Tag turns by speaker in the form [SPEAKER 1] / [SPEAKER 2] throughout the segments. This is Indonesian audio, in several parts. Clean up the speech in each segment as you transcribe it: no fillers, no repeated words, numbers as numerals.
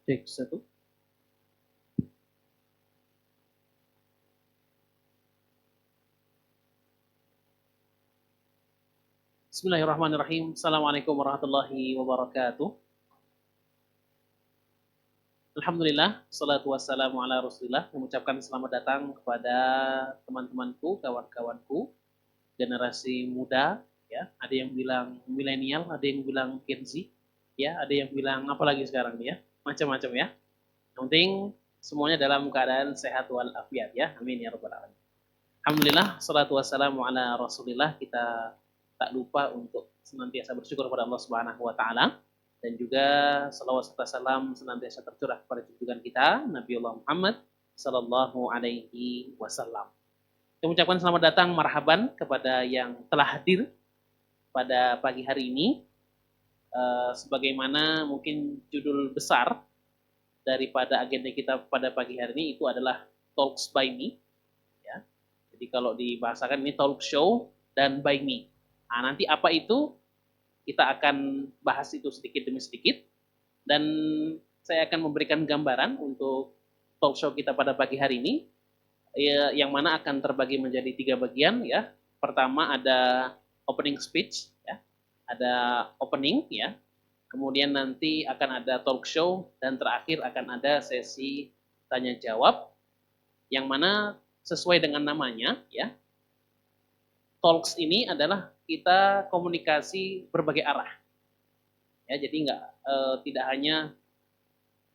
[SPEAKER 1] Cek satu. Bismillahirrahmanirrahim. Assalamualaikum warahmatullahi wabarakatuh. Alhamdulillah, salatu wassalamu ala rasulillah. Mengucapkan selamat datang kepada teman-temanku, kawan-kawanku, generasi muda. Ya, ada yang bilang milenial, ada yang bilang Gen Z, ya, ada yang bilang apa lagi sekarang nih ya, macam-macam ya. Yang penting semuanya dalam keadaan sehat walafiat ya. Amin ya rabbal alamin. Alhamdulillah, salatu wassalamu ala rasulillah. Kita tak lupa untuk senantiasa bersyukur kepada Allah Subhanahu wa taala dan juga salawat serta salam senantiasa tercurah kepada junjungan kita Nabi Allah Muhammad sallallahu alaihi wasallam. Saya ucapkan selamat datang marhaban kepada yang telah hadir pada pagi hari ini. Sebagaimana mungkin judul besar daripada agenda kita pada pagi hari ini itu adalah Talks by Me. Ya. Jadi kalau dibahasakan ini talk show dan by me. Nah, nanti apa itu? Kita akan bahas itu sedikit demi sedikit. Dan saya akan memberikan gambaran untuk talk show kita pada pagi hari ini. Yang mana akan terbagi menjadi 3 bagian ya. Pertama ada opening speech ya. Ada opening ya. Kemudian nanti akan ada talk show dan terakhir akan ada sesi tanya jawab yang mana sesuai dengan namanya ya. Talks ini adalah kita komunikasi berbagai arah. Ya, jadi tidak hanya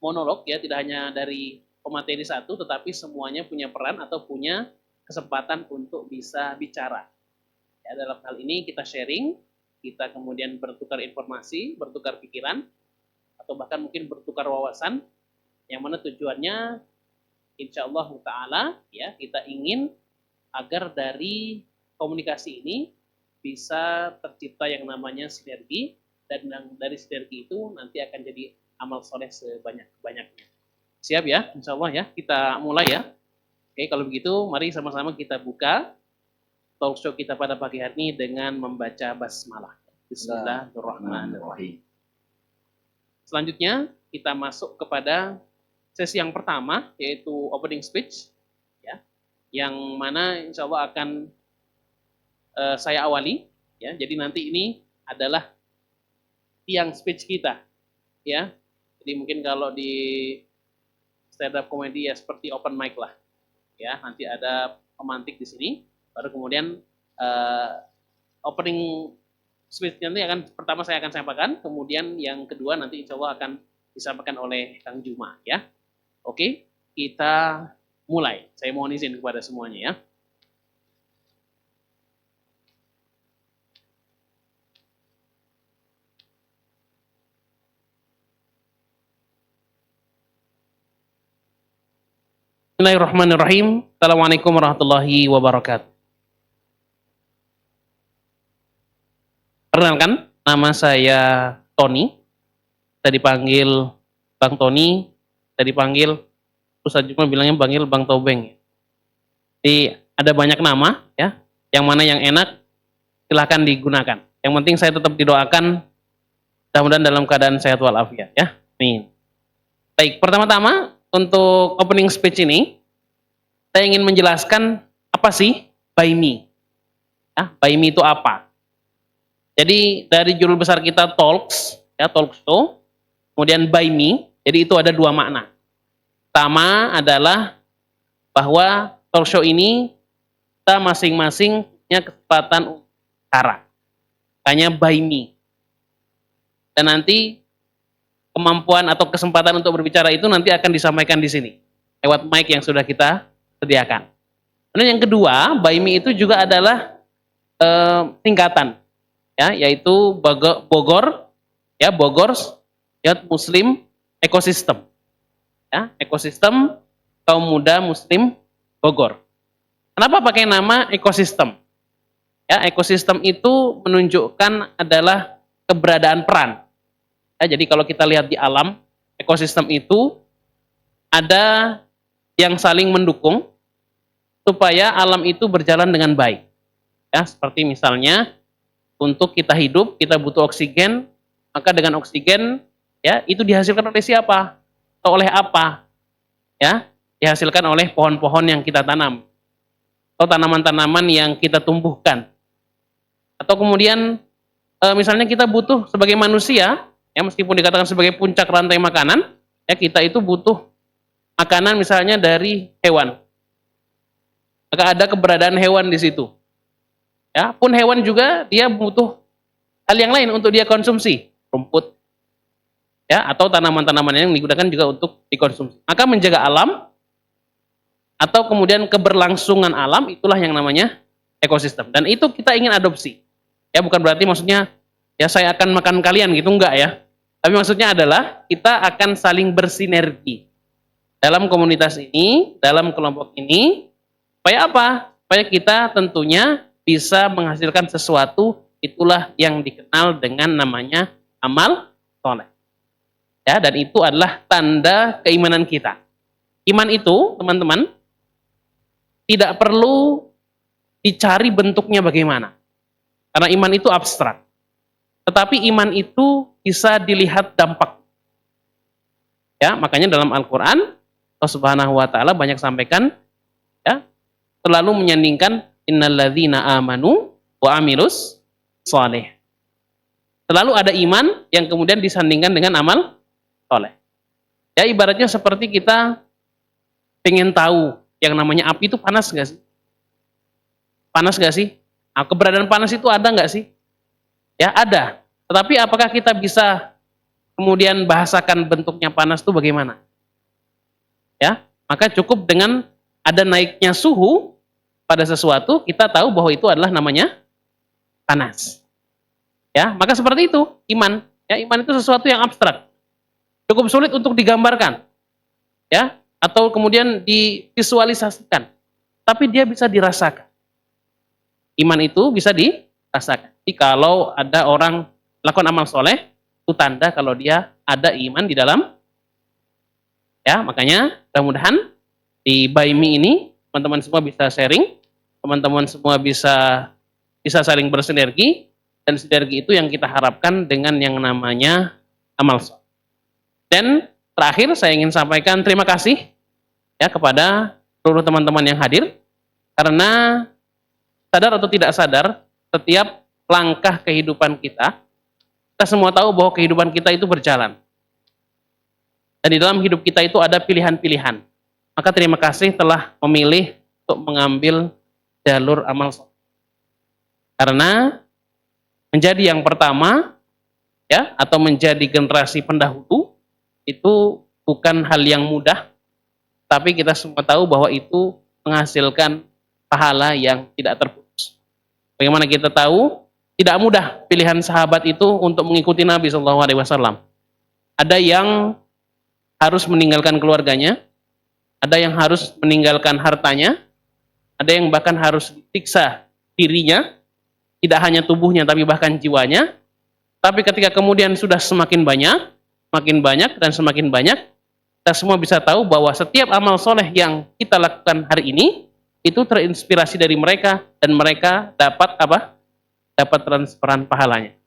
[SPEAKER 1] monolog ya, tidak hanya dari pemateri satu tetapi semuanya punya peran atau punya kesempatan untuk bisa bicara. Ya, dalam hal ini kita sharing, kita kemudian bertukar informasi, bertukar pikiran, atau bahkan mungkin bertukar wawasan, yang mana tujuannya insyaallah ta'ala ya kita ingin agar dari komunikasi ini bisa tercipta yang namanya sinergi, dan dari sinergi itu nanti akan jadi amal soleh sebanyak-banyaknya. Siap ya, insyaallah ya, kita mulai ya. Oke, kalau begitu mari sama-sama kita buka talk show kita pada pagi hari ini dengan membaca basmalah. Bismillahirrahmanirrahim. Selanjutnya kita masuk kepada sesi yang pertama yaitu opening speech ya. Yang mana insyaallah akan saya awali ya. Jadi nanti ini adalah tiang speech kita ya. Jadi mungkin kalau di stand up comedy ya seperti open mic lah. Ya, nanti ada pemantik di sini. Baru kemudian opening speech nanti pertama saya akan sampaikan, kemudian yang kedua nanti insya Allah akan disampaikan oleh Kang Juma ya. Oke, kita mulai. Saya mohon izin kepada semuanya ya. Bismillahirrahmanirrahim. Assalamualaikum warahmatullahi wabarakatuh. Perkenalkan, nama saya Tony. Saya dipanggil Bang Tony. Saya dipanggil, Ustaz Juma bilangnya panggil Bang Tobeng. Jadi ada banyak nama ya. Yang mana yang enak silahkan digunakan. Yang penting saya tetap didoakan mudah-mudahan dalam keadaan sehat walafiat ya. Amin. Baik, pertama-tama untuk opening speech ini saya ingin menjelaskan apa sih by me. Ya, by me itu apa? Jadi dari judul besar kita talks, ya talk show, kemudian by me, jadi itu ada 2 makna. Pertama adalah bahwa talk show ini kita masing-masing punya kesempatan bicara, hanya by me. Dan nanti kemampuan atau kesempatan untuk berbicara itu nanti akan disampaikan di sini lewat mic yang sudah kita sediakan. Dan yang kedua, by me itu juga adalah tingkatan. Ya, yaitu Bogor ya Muslim Ekosistem ya, ekosistem kaum muda Muslim Bogor. Kenapa pakai nama ekosistem ya? Ekosistem itu menunjukkan adalah keberadaan peran ya. Jadi kalau kita lihat di alam, ekosistem itu ada yang saling mendukung supaya alam itu berjalan dengan baik ya. Seperti misalnya untuk kita hidup, kita butuh oksigen, maka dengan oksigen ya itu dihasilkan oleh siapa? atau oleh apa? Ya, dihasilkan oleh pohon-pohon yang kita tanam atau tanaman-tanaman yang kita tumbuhkan. Atau kemudian misalnya kita butuh sebagai manusia, ya meskipun dikatakan sebagai puncak rantai makanan, ya kita itu butuh makanan misalnya dari hewan. Maka ada keberadaan hewan di situ. Ya, pun hewan juga dia butuh hal yang lain untuk dia konsumsi, rumput, ya atau tanaman-tanaman yang digunakan juga untuk dikonsumsi. Maka menjaga alam atau kemudian keberlangsungan alam itulah yang namanya ekosistem. Dan itu kita ingin adopsi. Ya bukan berarti maksudnya ya saya akan makan kalian gitu, enggak ya. Tapi maksudnya adalah kita akan saling bersinergi dalam komunitas ini, dalam kelompok ini, supaya apa? Supaya kita tentunya bisa menghasilkan sesuatu, itulah yang dikenal dengan namanya amal soleh. Ya, dan itu adalah tanda keimanan kita. Iman itu, teman-teman, tidak perlu dicari bentuknya bagaimana. Karena iman itu abstrak. Tetapi iman itu bisa dilihat dampak. Ya, makanya dalam Al-Qur'an Allah Subhanahu wa taala banyak sampaikan ya, selalu menyandingkan innalladzina amanu wa amilus shalih. Selalu ada iman yang kemudian disandingkan dengan amal soleh. Ya ibaratnya seperti kita pengen tahu yang namanya api itu panas nggak sih? Panas nggak sih? Nah, keberadaan panas itu ada nggak sih? Ya ada. Tetapi apakah kita bisa kemudian bahasakan bentuknya panas itu bagaimana? Ya, maka cukup dengan ada naiknya suhu pada sesuatu, kita tahu bahwa itu adalah namanya panas. Ya, maka seperti itu iman. Ya, iman itu sesuatu yang abstrak. Cukup sulit untuk digambarkan. Ya, atau kemudian divisualisasikan. Tapi dia bisa dirasakan. Iman itu bisa dirasakan. Jadi kalau ada orang lakukan amal soleh, itu tanda kalau dia ada iman di dalam. Ya, makanya mudah-mudahan di Baimi ini teman-teman semua bisa sharing, teman-teman semua bisa saling bersinergi, dan sinergi itu yang kita harapkan dengan yang namanya amal soleh. Dan terakhir saya ingin sampaikan terima kasih ya kepada seluruh teman-teman yang hadir, karena sadar atau tidak sadar setiap langkah kehidupan kita semua tahu bahwa kehidupan kita itu berjalan. Dan di dalam hidup kita itu ada pilihan-pilihan. Maka terima kasih telah memilih untuk mengambil jalur amal soleh. Karena menjadi yang pertama ya atau menjadi generasi pendahulu itu bukan hal yang mudah, tapi kita semua tahu bahwa itu menghasilkan pahala yang tidak terputus. Bagaimana kita tahu? Tidak mudah pilihan sahabat itu untuk mengikuti Nabi SAW. Ada yang harus meninggalkan keluarganya, ada yang harus meninggalkan hartanya, ada yang bahkan harus disiksa dirinya, tidak hanya tubuhnya tapi bahkan jiwanya. Tapi ketika kemudian sudah semakin banyak dan semakin banyak, kita semua bisa tahu bahwa setiap amal soleh yang kita lakukan hari ini itu terinspirasi dari mereka, dan mereka dapat apa? Dapat transferan pahalanya.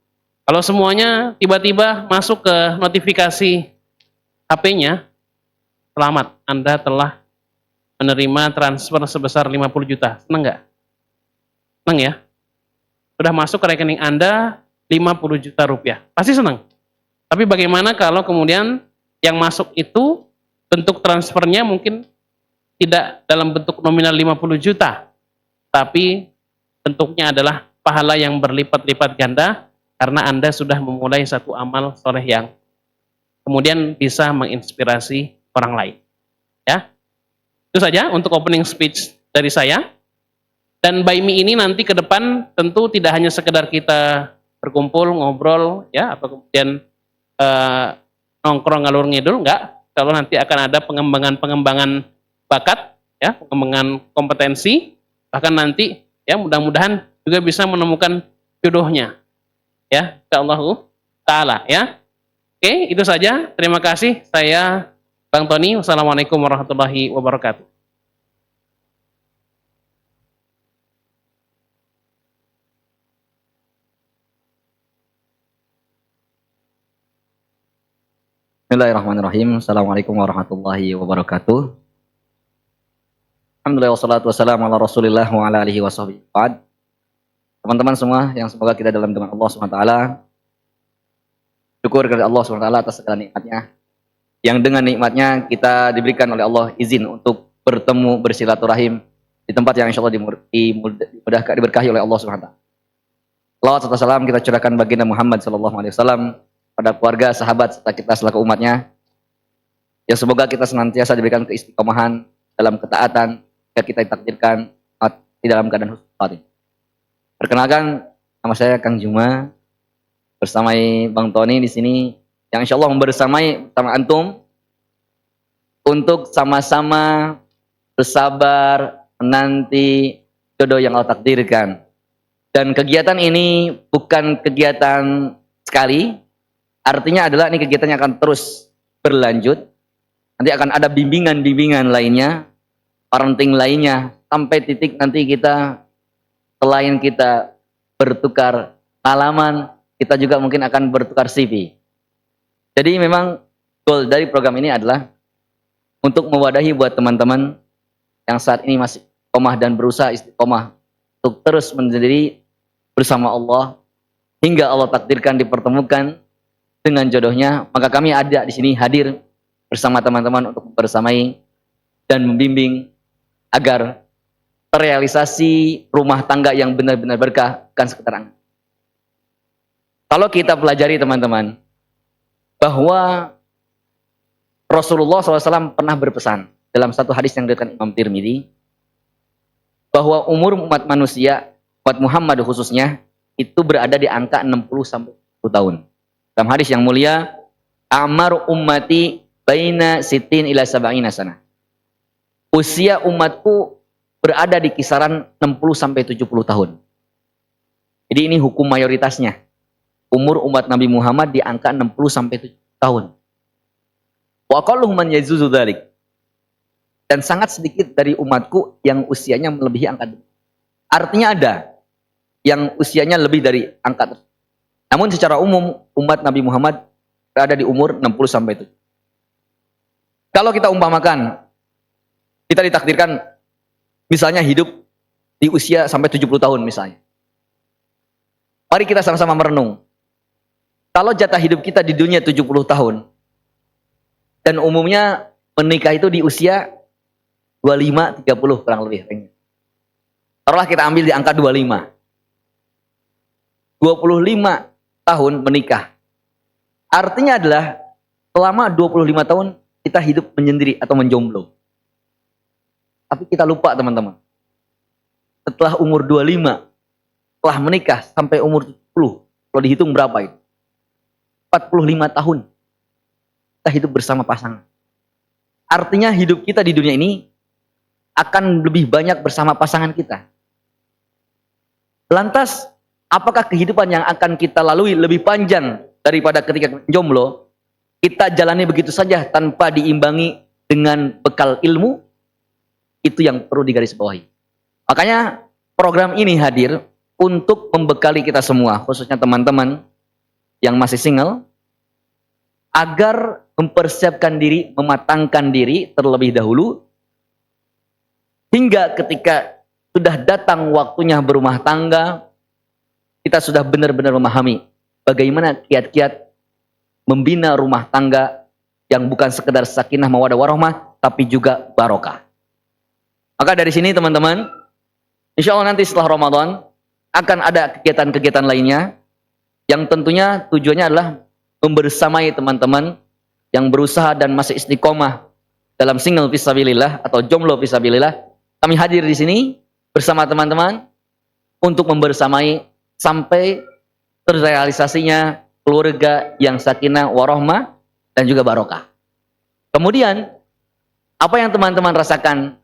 [SPEAKER 1] Kalau semuanya tiba-tiba masuk ke notifikasi HP-nya, selamat, Anda telah menerima transfer sebesar 50 juta. Senang nggak? Senang ya? Sudah masuk ke rekening Anda 50 juta rupiah. Pasti senang. Tapi bagaimana kalau kemudian yang masuk itu bentuk transfernya mungkin tidak dalam bentuk nominal 50 juta, tapi bentuknya adalah pahala yang berlipat-lipat ganda karena Anda sudah memulai satu amal soleh yang kemudian bisa menginspirasi orang lain. Ya, itu saja untuk opening speech dari saya. Dan Baimi ini nanti ke depan tentu tidak hanya sekedar kita berkumpul, ngobrol, ya, atau kemudian nongkrong ngalur ngidul, enggak. Kalau nanti akan ada pengembangan bakat, ya, pengembangan kompetensi, bahkan nanti ya mudah-mudahan juga bisa menemukan jodohnya. Ya, insyaallah taala ya. Oke, itu saja. Terima kasih. Saya Bang Tony. Wassalamualaikum warahmatullahi wabarakatuh.
[SPEAKER 2] Bismillahirrahmanirrahim. Assalamualaikum warahmatullahi wabarakatuh. Alhamdulillah wassalatu wassalamu ala Rasulillah wa ala alihi washabihi. Teman-teman semua yang semoga kita dalam dengan Allah SWT. Syukur kepada Allah SWT atas segala nikmatnya. Yang dengan nikmatnya kita diberikan oleh Allah izin untuk bertemu bersilaturahim di tempat yang insya Allah diberkahi oleh Allah SWT. Salawat serta salam kita curahkan baginda Muhammad SAW pada keluarga, sahabat, serta kita selaku umatnya. Ya semoga kita senantiasa diberikan keistiqomahan dalam ketaatan yang kita ditakdirkan di dalam keadaan husnul. Perkenalkan, nama saya Kang Juma, bersamai Bang Tony di sini, yang insya Allah membersamai bersama antum untuk sama-sama bersabar menanti jodoh yang Allah takdirkan. Dan kegiatan ini bukan kegiatan sekali, artinya adalah ini kegiatan yang akan terus berlanjut. Nanti akan ada bimbingan-bimbingan lainnya, parenting lainnya, sampai titik nanti kita, selain kita bertukar pengalaman, kita juga mungkin akan bertukar CV. Jadi memang goal dari program ini adalah untuk mewadahi buat teman-teman yang saat ini masih istiqomah dan berusaha istiqomah untuk terus menjadi bersama Allah hingga Allah takdirkan dipertemukan dengan jodohnya. Maka kami ada di sini hadir bersama teman-teman untuk bersamai dan membimbing agar terrealisasi rumah tangga yang benar-benar berkah, bukan sekedar angan. Kalau kita pelajari teman-teman, bahwa Rasulullah SAW pernah berpesan dalam satu hadis yang diriwayatkan Imam Tirmidzi, bahwa umur umat manusia, umat Muhammad khususnya, itu berada di angka 60-70 tahun. Dalam hadis yang mulia, Amar ummati baina sitin ila sab'ina sana. Usia umatku berada di kisaran 60-70 tahun. Jadi ini hukum mayoritasnya. Umur umat Nabi Muhammad di angka 60-70 tahun. Wa aqalluhum man yajuzu dzalik. Dan sangat sedikit dari umatku yang usianya melebihi angka itu. Artinya ada yang usianya lebih dari angka tersebut. Namun secara umum umat Nabi Muhammad berada di umur 60-70. Kalau kita umpamakan, kita ditakdirkan misalnya hidup di usia sampai 70 tahun misalnya. Mari kita sama-sama merenung. Kalau jatah hidup kita di dunia 70 tahun, dan umumnya menikah itu di usia 25-30 kurang lebih. Taruhlah kita ambil di angka 25. 25 tahun menikah. Artinya adalah selama 25 tahun kita hidup menyendiri atau menjomblo. Tapi kita lupa teman-teman. Setelah umur 25, setelah menikah sampai umur 70, kalau dihitung berapa itu? 45 tahun kita hidup bersama pasangan. Artinya hidup kita di dunia ini akan lebih banyak bersama pasangan kita. Lantas, apakah kehidupan yang akan kita lalui lebih panjang daripada ketika jomblo? Kita jalani begitu saja tanpa diimbangi dengan bekal ilmu? Itu yang perlu digarisbawahi. Makanya program ini hadir untuk membekali kita semua, khususnya teman-teman yang masih single, agar mempersiapkan diri, mematangkan diri terlebih dahulu, hingga ketika sudah datang waktunya berumah tangga, kita sudah benar-benar memahami bagaimana kiat-kiat membina rumah tangga yang bukan sekedar sakinah mawaddah warahmah, tapi juga barokah. Maka dari sini teman-teman, insya Allah nanti setelah Ramadan akan ada kegiatan-kegiatan lainnya yang tentunya tujuannya adalah membersamai teman-teman yang berusaha dan masih istiqomah dalam single fisabilillah atau jomblo fisabilillah. Kami hadir di sini bersama teman-teman untuk membersamai sampai terrealisasinya keluarga yang sakinah warahmah dan juga barokah. Kemudian apa yang teman-teman rasakan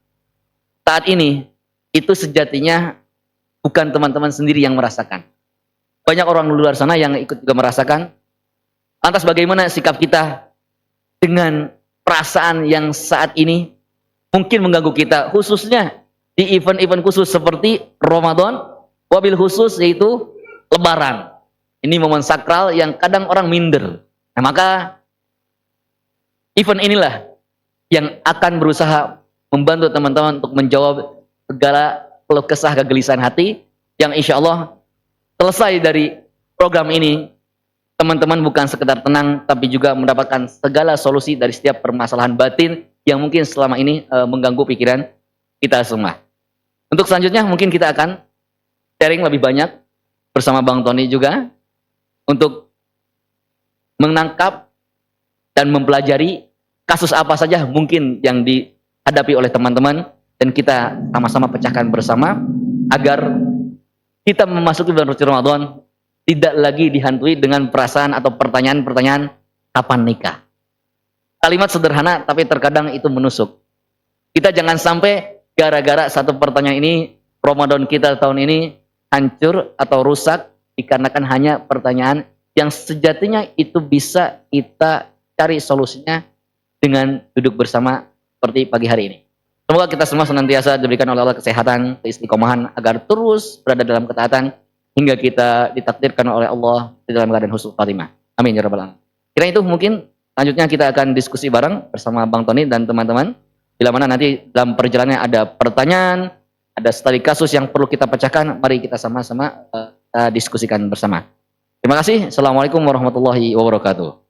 [SPEAKER 2] saat ini itu sejatinya bukan teman-teman sendiri yang merasakan. Banyak orang di luar sana yang ikut juga merasakan. Lantas bagaimana sikap kita dengan perasaan yang saat ini mungkin mengganggu kita, khususnya di event-event khusus seperti Ramadan, wabil khusus yaitu Lebaran. Ini momen sakral yang kadang orang minder. Nah, maka Event inilah yang akan berusaha membantu teman-teman untuk menjawab segala keluh kesah kegelisahan hati, yang insya Allah selesai dari program ini, teman-teman bukan sekedar tenang, tapi juga mendapatkan segala solusi dari setiap permasalahan batin yang mungkin selama ini mengganggu pikiran kita semua. Untuk selanjutnya mungkin kita akan sharing lebih banyak bersama Bang Tony juga untuk menangkap dan mempelajari kasus apa saja mungkin yang dihadapi oleh teman-teman, dan kita sama-sama pecahkan bersama agar kita memasuki bulan suci Ramadan tidak lagi dihantui dengan perasaan atau pertanyaan-pertanyaan kapan nikah. Kalimat sederhana tapi terkadang itu menusuk. Kita jangan sampai gara-gara satu pertanyaan ini Ramadan kita tahun ini hancur atau rusak dikarenakan hanya pertanyaan yang sejatinya itu bisa kita cari solusinya dengan duduk bersama seperti pagi hari ini. Semoga kita semua senantiasa diberikan oleh Allah kesehatan, keistiqomahan agar terus berada dalam ketaatan hingga kita ditakdirkan oleh Allah di dalam keadaan husnul khatimah. Amin ya rabbal alamin. Kira itu mungkin selanjutnya kita akan diskusi bareng bersama Bang Tony dan teman-teman. Bila mana nanti dalam perjalanannya ada pertanyaan, ada studi kasus yang perlu kita pecahkan, mari kita sama-sama diskusikan bersama. Terima kasih. Assalamualaikum warahmatullahi wabarakatuh.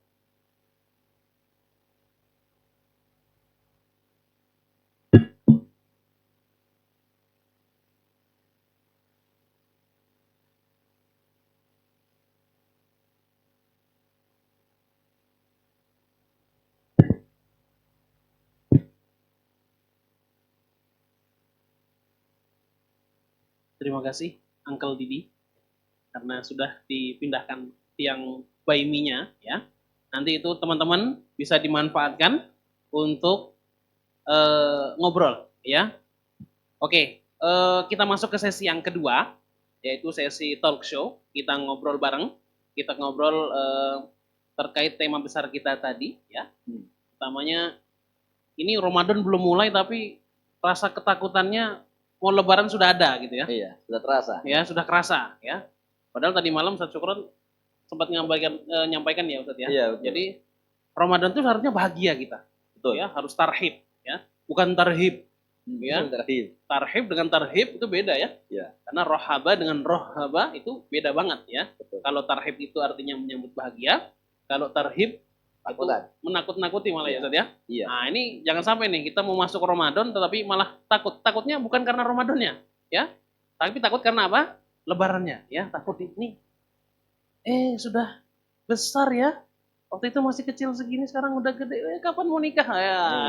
[SPEAKER 1] Terima kasih Uncle Didi karena sudah dipindahkan tiang baiminya ya. Nanti itu teman-teman bisa dimanfaatkan untuk ngobrol ya. Oke, kita masuk ke sesi yang kedua, yaitu sesi talk show. Kita ngobrol bareng, kita ngobrol terkait tema besar kita tadi ya. Pertamanya ini Ramadan belum mulai tapi rasa ketakutannya mau lebaran sudah ada gitu ya.
[SPEAKER 2] Iya, sudah terasa.
[SPEAKER 1] Ya, sudah kerasa ya. Padahal tadi malam Ustaz Syukron sempat nyampaikan ya Ustaz ya.
[SPEAKER 2] Iya, betul.
[SPEAKER 1] Jadi Ramadan itu harusnya bahagia kita.
[SPEAKER 2] Betul.
[SPEAKER 1] Ya, harus tarhib ya. Bukan tarhib. Ya.
[SPEAKER 2] Tarhib.
[SPEAKER 1] Tarhib dengan tarhib itu beda ya.
[SPEAKER 2] Iya.
[SPEAKER 1] Karena rohaba dengan rohaba itu beda banget ya.
[SPEAKER 2] Betul.
[SPEAKER 1] Kalau tarhib itu artinya menyambut bahagia, kalau tarhib
[SPEAKER 2] Takutan.
[SPEAKER 1] menakut-nakuti malah ya Ustaz ya.
[SPEAKER 2] Iya.
[SPEAKER 1] Nah ini jangan sampai nih kita mau masuk Ramadan tetapi malah takut. Takutnya bukan karena Ramadannya ya. Tapi takut karena apa? Lebarannya ya. Takut ini sudah besar ya. Waktu itu masih kecil segini sekarang udah gede. Kapan mau nikah?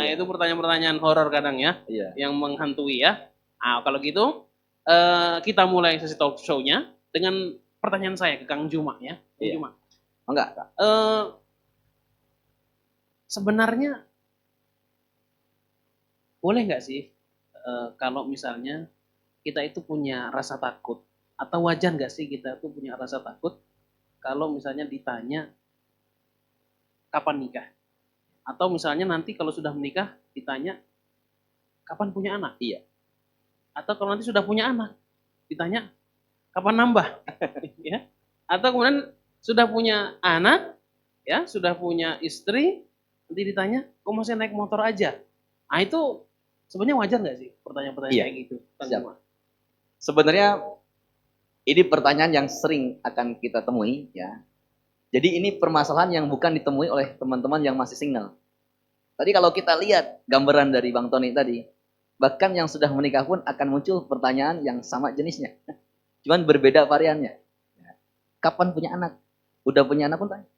[SPEAKER 1] Ya, itu pertanyaan-pertanyaan horor kadang ya.
[SPEAKER 2] Iya.
[SPEAKER 1] Yang menghantui ya. Nah, kalau gitu kita mulai sesi talk show-nya dengan pertanyaan saya ke Kang Juma ya. Kang
[SPEAKER 2] Iya.
[SPEAKER 1] Juma.
[SPEAKER 2] Enggak.
[SPEAKER 1] Sebenarnya boleh nggak sih kalau misalnya kita itu punya rasa takut atau wajar nggak sih kita itu punya rasa takut kalau misalnya ditanya kapan nikah atau misalnya nanti kalau sudah menikah ditanya kapan punya anak,
[SPEAKER 2] Iya.
[SPEAKER 1] atau kalau nanti sudah punya anak ditanya kapan nambah ya, atau kemudian sudah punya anak ya, sudah punya istri nanti ditanya kok masih naik motor aja. Nah itu sebenarnya wajar nggak sih pertanyaan-pertanyaan
[SPEAKER 2] Iya.
[SPEAKER 1] kayak gitu?
[SPEAKER 2] Siap. Sebenarnya ini pertanyaan yang sering akan kita temui ya. Jadi ini permasalahan yang bukan ditemui oleh teman-teman yang masih single. Tadi kalau kita lihat gambaran dari Bang Tony tadi, bahkan yang sudah menikah pun akan muncul pertanyaan yang sama jenisnya. Cuman berbeda variannya. Kapan punya anak? Udah punya anak pun tanya.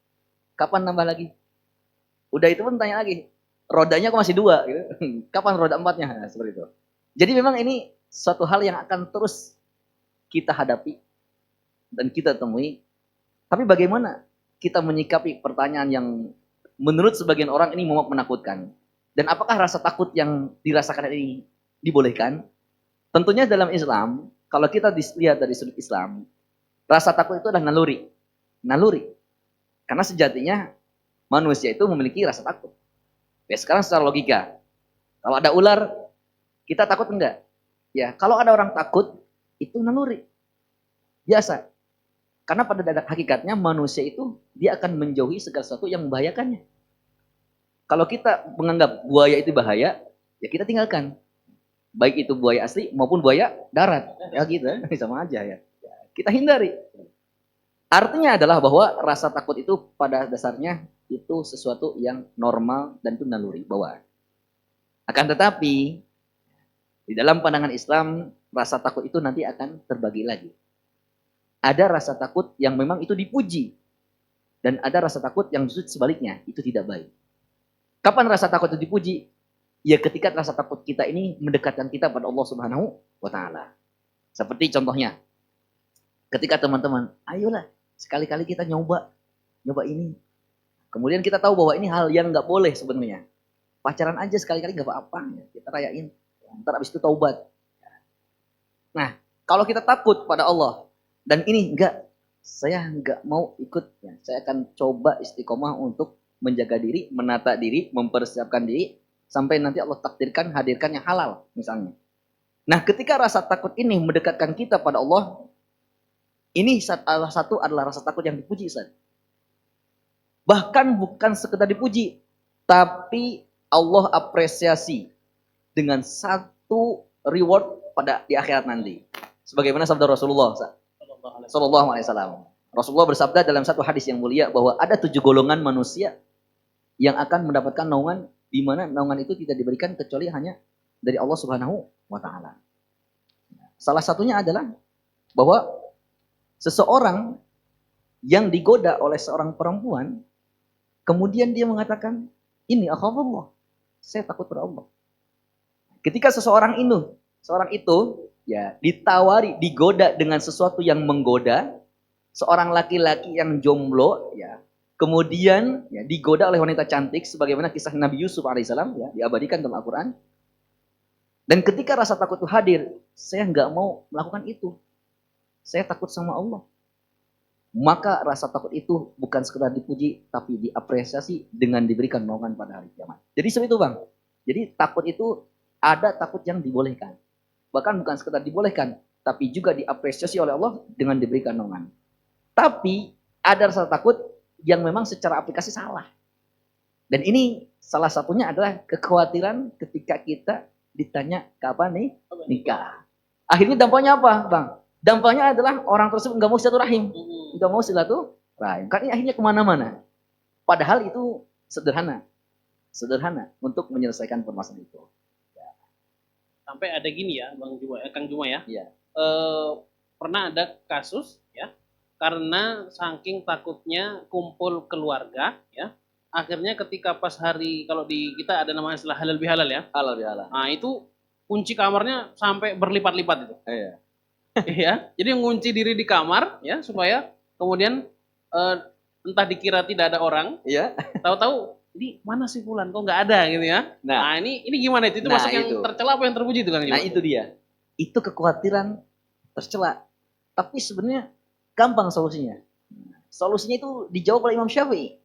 [SPEAKER 2] Kapan nambah lagi? Udah itu pun tanya lagi. Rodanya kok masih 2 gitu. Kapan roda 4-nya? Nah, seperti itu. Jadi memang ini suatu hal yang akan terus kita hadapi dan kita temui. Tapi bagaimana kita menyikapi pertanyaan yang menurut sebagian orang ini menakutkan? Dan apakah rasa takut yang dirasakan ini dibolehkan? Tentunya dalam Islam, kalau kita lihat dari sudut Islam, rasa takut itu adalah naluri. Naluri. Karena sejatinya manusia itu memiliki rasa takut. Ya, sekarang secara logika, kalau ada ular, kita takut enggak? Ya, kalau ada orang takut, itu naluri. Biasa. Karena pada hakikatnya manusia itu dia akan menjauhi segala sesuatu yang membahayakannya. Kalau kita menganggap buaya itu bahaya, ya kita tinggalkan. Baik itu buaya asli maupun buaya darat. Ya gitu, sama aja ya. Kita hindari. Artinya adalah bahwa rasa takut itu pada dasarnya itu sesuatu yang normal dan itu naluri bawaan. Akan tetapi di dalam pandangan Islam rasa takut itu nanti akan terbagi lagi. Ada rasa takut yang memang itu dipuji dan ada rasa takut yang justru sebaliknya itu tidak baik. Kapan rasa takut itu dipuji? Ya ketika rasa takut kita ini mendekatkan kita pada Allah Subhanahu wa taala. Seperti contohnya ketika teman-teman, ayolah sekali-kali kita nyoba ini. Kemudian kita tahu bahwa ini hal yang nggak boleh sebenarnya. Pacaran aja sekali-kali nggak apa-apa, ya. Kita rayain. Ntar abis itu taubat. Nah, kalau kita takut pada Allah dan ini saya nggak mau ikut. Ya. Saya akan coba istiqomah untuk menjaga diri, menata diri, mempersiapkan diri sampai nanti Allah takdirkan hadirkan yang halal misalnya. Nah, ketika rasa takut ini mendekatkan kita pada Allah, ini salah satu adalah rasa takut yang dipuji, Ustaz. Bahkan bukan sekedar dipuji, tapi Allah apresiasi dengan satu reward di akhirat nanti. Sebagaimana sabda Rasulullah sallallahu alaihi wasallam. Rasulullah bersabda dalam satu hadis yang mulia bahwa ada 7 golongan manusia yang akan mendapatkan naungan di mana naungan itu tidak diberikan kecuali hanya dari Allah Subhanahu wa taala. Salah satunya adalah bahwa seseorang yang digoda oleh seorang perempuan, kemudian dia mengatakan, ini akhafullah, saya takut pada Allah. Ketika seorang itu ya ditawari, digoda dengan sesuatu yang menggoda, seorang laki-laki yang jomblo, ya, kemudian ya, digoda oleh wanita cantik, sebagaimana kisah Nabi Yusuf alaihissalam, ya, diabadikan dalam Al-Quran. Dan ketika rasa takut itu hadir, saya nggak mau melakukan itu. Saya takut sama Allah. Maka rasa takut itu bukan sekedar dipuji, tapi diapresiasi dengan diberikan naungan pada hari kiamat. Jadi seperti itu, Bang. Jadi takut itu ada takut yang dibolehkan. Bahkan bukan sekedar dibolehkan, tapi juga diapresiasi oleh Allah dengan diberikan naungan. Tapi ada rasa takut yang memang secara aplikasi salah. Dan ini salah satunya adalah kekhawatiran ketika kita ditanya kapan nih nikah. Akhirnya dampaknya apa, Bang? Dampaknya adalah orang tersebut nggak mau silaturahim, nggak mau silaturahim. Karena akhirnya kemana-mana. Padahal itu sederhana untuk menyelesaikan permasalahan itu.
[SPEAKER 1] Sampai ada gini ya, Kang Juma ya.
[SPEAKER 2] Iya.
[SPEAKER 1] Pernah ada kasus ya, karena saking takutnya kumpul keluarga ya. Akhirnya ketika pas hari, kalau di kita ada namanya istilah halal bihalal ya.
[SPEAKER 2] Halal bihalal.
[SPEAKER 1] Nah itu kunci kamarnya sampai berlipat-lipat itu.
[SPEAKER 2] Iya.
[SPEAKER 1] Ya, jadi ngunci diri di kamar ya supaya kemudian entah dikira tidak ada orang.
[SPEAKER 2] Iya.
[SPEAKER 1] Tahu-tahu ini mana sih Fulan kok nggak ada gitu ya. Nah ini gimana itu? Itu masuk yang tercela apa yang terpuji itu Kang?
[SPEAKER 2] Nah itu dia. Itu kekhawatiran tercela. Tapi sebenarnya gampang solusinya. Solusinya itu dijawab oleh Imam Syafi'i.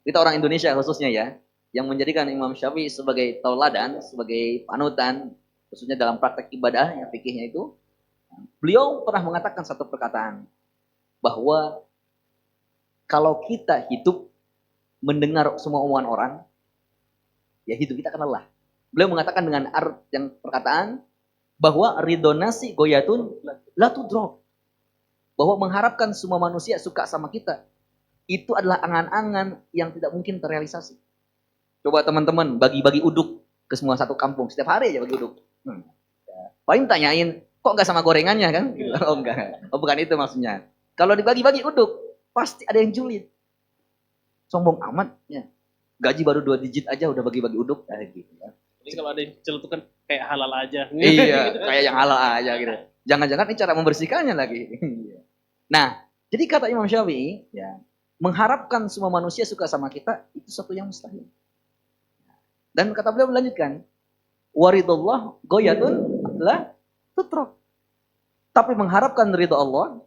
[SPEAKER 2] Kita orang Indonesia khususnya ya, yang menjadikan Imam Syafi'i sebagai tauladan, sebagai panutan, khususnya dalam praktek ibadah yang fikihnya itu, beliau pernah mengatakan satu perkataan, bahwa kalau kita hidup mendengar semua omongan orang, ya hidup kita akan lelah. Beliau mengatakan dengan yang perkataan, bahwa ridho nasi goyatun la tudrok. Bahwa mengharapkan semua manusia suka sama kita, itu adalah angan-angan yang tidak mungkin terrealisasi. Coba teman-teman bagi-bagi uduk ke semua satu kampung. Setiap hari aja bagi uduk. Paling tanyain, kok nggak sama gorengannya kan? Oh enggak. Oh bukan itu maksudnya. Kalau dibagi-bagi uduk, pasti ada yang julid. Sombong amat. Ya. Gaji baru 2 digit aja udah bagi-bagi uduk. Gitu, ya.
[SPEAKER 1] Jadi kalau ada yang celutukan kayak halal aja.
[SPEAKER 2] Iya, kayak yang halal aja gitu. Jangan-jangan ini cara membersihkannya lagi. Nah, jadi kata Imam Syafi'i, ya, mengharapkan semua manusia suka sama kita itu satu yang mustahil. Dan kata beliau melanjutkan, waridullah goyatun la tutrok. Tapi mengharapkan ridho Allah,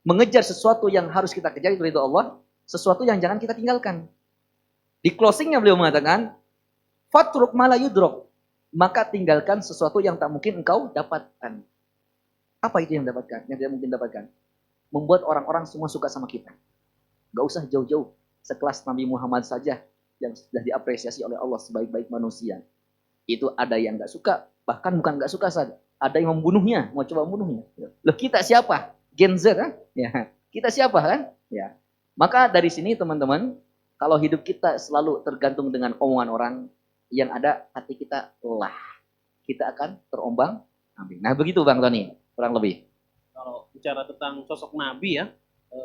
[SPEAKER 2] mengejar sesuatu yang harus kita kejar itu ridho Allah, sesuatu yang jangan kita tinggalkan. Di closingnya beliau mengatakan, fatruk mala yudrok, maka tinggalkan sesuatu yang tak mungkin engkau dapatkan. Apa itu yang dapatkan? Yang tidak mungkin dapatkan? Membuat orang-orang semua suka sama kita. Gak usah jauh-jauh, sekelas Nabi Muhammad saja yang sudah diapresiasi oleh Allah sebaik-baik manusia. Itu ada yang nggak suka, bahkan bukan nggak suka saja. Ada yang membunuhnya, mau coba membunuhnya. Loh, kita siapa? Gen Z kan? Ya. Kita siapa kan? Ya. Maka dari sini teman-teman, kalau hidup kita selalu tergantung dengan omongan orang, yang ada hati kita lelah. Kita akan terombang-ambing. Nah begitu Bang Tony, kurang lebih.
[SPEAKER 1] Kalau bicara tentang sosok Nabi ya,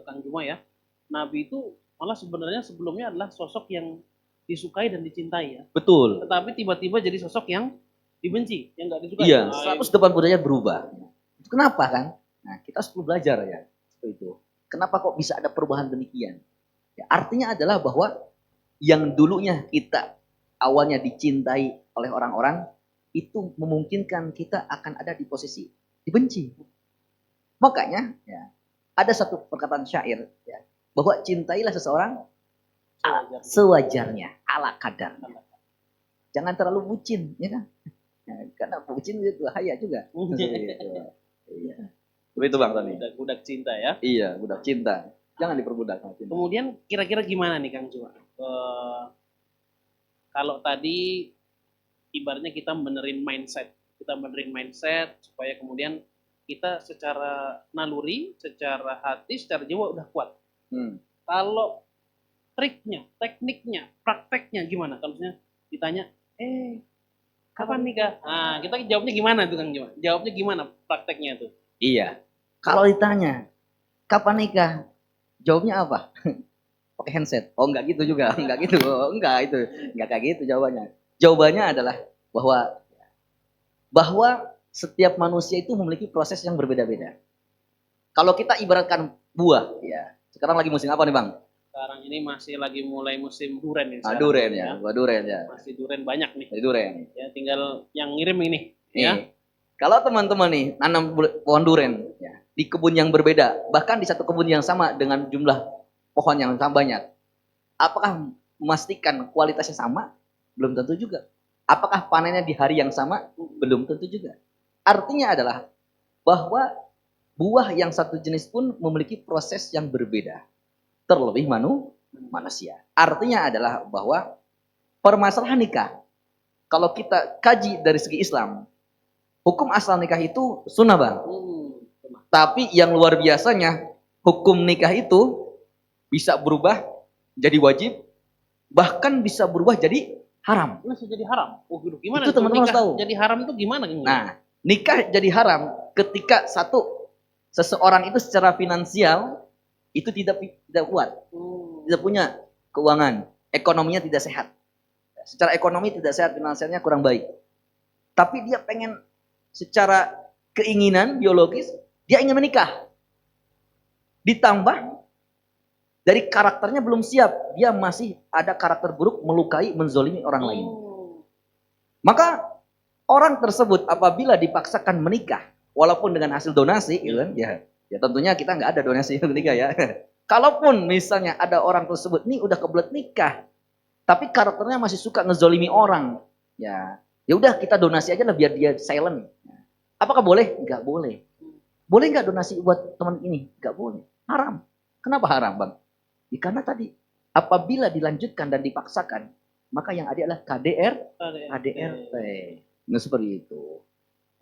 [SPEAKER 1] Kang Juma ya, Nabi itu malah sebenarnya sebelumnya adalah sosok yang disukai dan dicintai ya.
[SPEAKER 2] Betul.
[SPEAKER 1] Tetapi tiba-tiba jadi sosok yang dibenci, yang nggak disukai.
[SPEAKER 2] Iya,
[SPEAKER 1] Nah,
[SPEAKER 2] 180 derajat berubah. Itu kenapa kan? Nah, kita harus perlu belajar ya. Seperti itu. Kenapa kok bisa ada perubahan demikian? Ya, artinya adalah bahwa yang dulunya kita awalnya dicintai oleh orang-orang, itu memungkinkan kita akan ada di posisi dibenci. Makanya ya, ada satu perkataan syair ya, bahwa cintailah seseorang sewajarnya, ala kadar. Jangan terlalu bucin, ya kan? Ya, karena bucin itu bahaya juga. Iya. Begitu Bang Tony.
[SPEAKER 1] budak cinta ya.
[SPEAKER 2] Iya, budak cinta. Jangan diperbudak sama cinta.
[SPEAKER 1] Kemudian kira-kira gimana nih Kang Juma? Kalau tadi ibaratnya kita benerin mindset, supaya kemudian kita secara naluri, secara hati, secara jiwa udah kuat. Kalau triknya, tekniknya, prakteknya gimana? Kalau misalnya ditanya, kapan nikah? Nah, kita jawabnya gimana tuh Kang Juma? Jawabnya gimana prakteknya tuh?
[SPEAKER 2] Iya. Kalau ditanya, kapan nikah? Jawabnya apa? Pakai handset. Oh, enggak gitu juga. Enggak gitu. Oh, enggak itu. Enggak kayak gitu jawabannya. Jawabannya adalah bahwa setiap manusia itu memiliki proses yang berbeda-beda. Kalau kita ibaratkan buah, ya. Sekarang lagi musim apa nih, Bang?
[SPEAKER 1] Sekarang ini masih lagi mulai musim duren nih.
[SPEAKER 2] Duren ya, buah duren ya.
[SPEAKER 1] Masih duren banyak nih.
[SPEAKER 2] Duren.
[SPEAKER 1] Ya, tinggal yang ngirim ini.
[SPEAKER 2] Nih,
[SPEAKER 1] Ya.
[SPEAKER 2] kalau teman-teman nih nanam pohon duren ya, di kebun yang berbeda, bahkan di satu kebun yang sama dengan jumlah pohon yang sama banyak, apakah memastikan kualitasnya sama? Belum tentu juga. Apakah panennya di hari yang sama? Belum tentu juga. Artinya adalah bahwa buah yang satu jenis pun memiliki proses yang berbeda. Terlebih manusia. Artinya adalah bahwa permasalahan nikah, kalau kita kaji dari segi Islam, hukum asal nikah itu sunnah Bang. Tapi yang luar biasanya, hukum nikah itu bisa berubah jadi wajib, bahkan bisa berubah jadi haram.
[SPEAKER 1] Bisa jadi haram. Oh, gimana
[SPEAKER 2] itu teman-teman harus tahu.
[SPEAKER 1] Jadi haram itu gimana?
[SPEAKER 2] Nah, nikah jadi haram ketika seseorang itu secara finansial itu tidak kuat, tidak punya keuangan, ekonominya tidak sehat. Secara ekonomi tidak sehat, finansialnya kurang baik. Tapi dia pengen secara keinginan biologis, dia ingin menikah. Ditambah dari karakternya belum siap, dia masih ada karakter buruk, melukai, menzolimi orang lain. Maka orang tersebut apabila dipaksakan menikah, walaupun dengan hasil donasi, gitu kan, ya tentunya kita nggak ada donasi untuk nikah ya. Kalaupun misalnya ada orang tersebut, nih udah kebelet nikah, tapi karakternya masih suka ngezolimi orang, ya udah kita donasi aja lah biar dia silent. Apakah boleh? Nggak boleh. Boleh nggak donasi buat teman ini? Nggak boleh. Haram. Kenapa haram Bang? Ya, karena tadi apabila dilanjutkan dan dipaksakan, maka yang ada adalah KDRT. Nah seperti itu.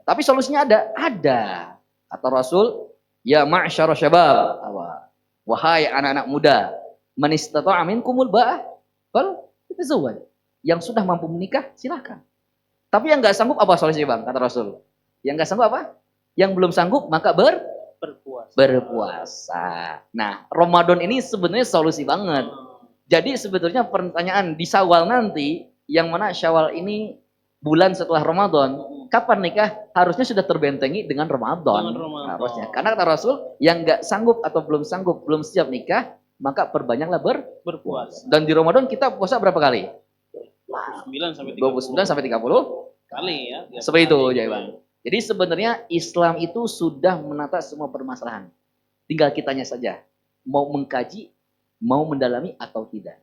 [SPEAKER 2] Tapi solusinya ada. Kata Rasul, ya ma'syara syabab, wahai anak-anak muda, man istata'a minkumul ba'ah fal yatazawwaj. Yang sudah mampu menikah silahkan. Tapi yang nggak sanggup apa solusinya Bang? Kata Rasul. Yang nggak sanggup apa? Yang belum sanggup maka berpuasa. Nah, Ramadan ini sebenarnya solusi banget. Jadi sebetulnya pertanyaan di Syawal nanti, yang mana Syawal ini bulan setelah Ramadan, kapan nikah? Harusnya sudah terbentengi dengan Ramadan. Harusnya. Karena kata Rasul, yang nggak sanggup atau belum sanggup, belum siap nikah, maka perbanyaklah berpuasa. Dan di Ramadan kita puasa berapa kali? 29 sampai 30
[SPEAKER 1] kali ya.
[SPEAKER 2] Seperti itu ya Bang. Jadi sebenarnya Islam itu sudah menata semua permasalahan. Tinggal kitanya saja mau mengkaji, mau mendalami atau tidak.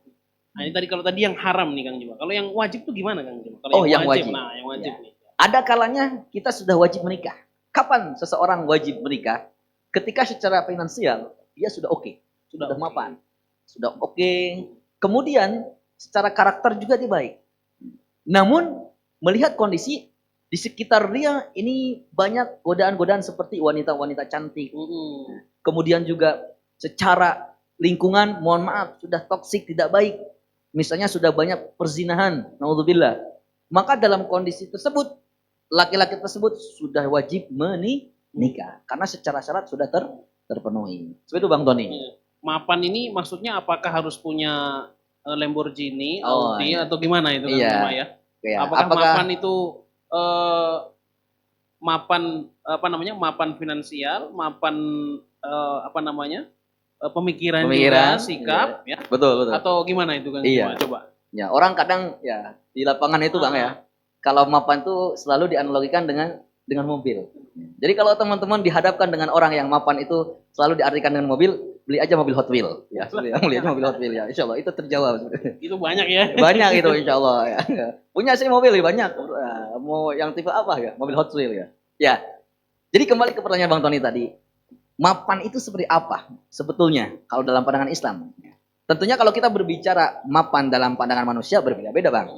[SPEAKER 1] Nah, ini kalau tadi yang haram nih Kang Juma. Kalau yang wajib tuh gimana Kang Juma? Kalau
[SPEAKER 2] yang wajib.
[SPEAKER 1] Nah, yang wajib nih.
[SPEAKER 2] Ada kalanya kita sudah wajib menikah. Kapan seseorang wajib menikah? Ketika secara finansial dia sudah oke, sudah mapan, sudah oke. Kemudian secara karakter juga dia baik. Namun melihat kondisi di sekitar dia ini banyak godaan-godaan seperti wanita-wanita cantik. Kemudian juga secara lingkungan, mohon maaf, sudah toksik, tidak baik. Misalnya sudah banyak perzinahan, naudzubillah. Maka dalam kondisi tersebut, laki-laki tersebut sudah wajib menikah. Karena secara syarat sudah terpenuhi. Seperti itu Bang Tony.
[SPEAKER 1] Mapan ini maksudnya apakah harus punya Lamborghini,
[SPEAKER 2] Oh,
[SPEAKER 1] Audi,
[SPEAKER 2] iya.
[SPEAKER 1] atau gimana itu kan
[SPEAKER 2] Iya.
[SPEAKER 1] Bima, ya?
[SPEAKER 2] Ya,
[SPEAKER 1] Apakah mapan itu mapan apa namanya? Mapan finansial, mapan pemikiran
[SPEAKER 2] Pemikiran,
[SPEAKER 1] juga, sikap, ya?
[SPEAKER 2] betul.
[SPEAKER 1] Atau gimana itu kan?
[SPEAKER 2] Iya.
[SPEAKER 1] Coba.
[SPEAKER 2] Ya, orang kadang ya di lapangan itu Bang ya. Kalau mapan itu selalu dianalogikan dengan mobil. Jadi kalau teman-teman dihadapkan dengan orang yang mapan itu selalu diartikan dengan mobil, beli aja mobil Hot Wheel. Ya, beli aja mobil Hot Wheel ya. Insya Allah itu terjawab.
[SPEAKER 1] Itu banyak ya.
[SPEAKER 2] Banyak itu insya Allah ya. Punya sih mobil banyak. Mau yang tipe apa ya? Mobil Hot Wheel ya. Ya. Jadi kembali ke pertanyaan Bang Tony tadi. Mapan itu seperti apa sebetulnya kalau dalam pandangan Islam? Tentunya kalau kita berbicara mapan dalam pandangan manusia berbeda-beda Bang.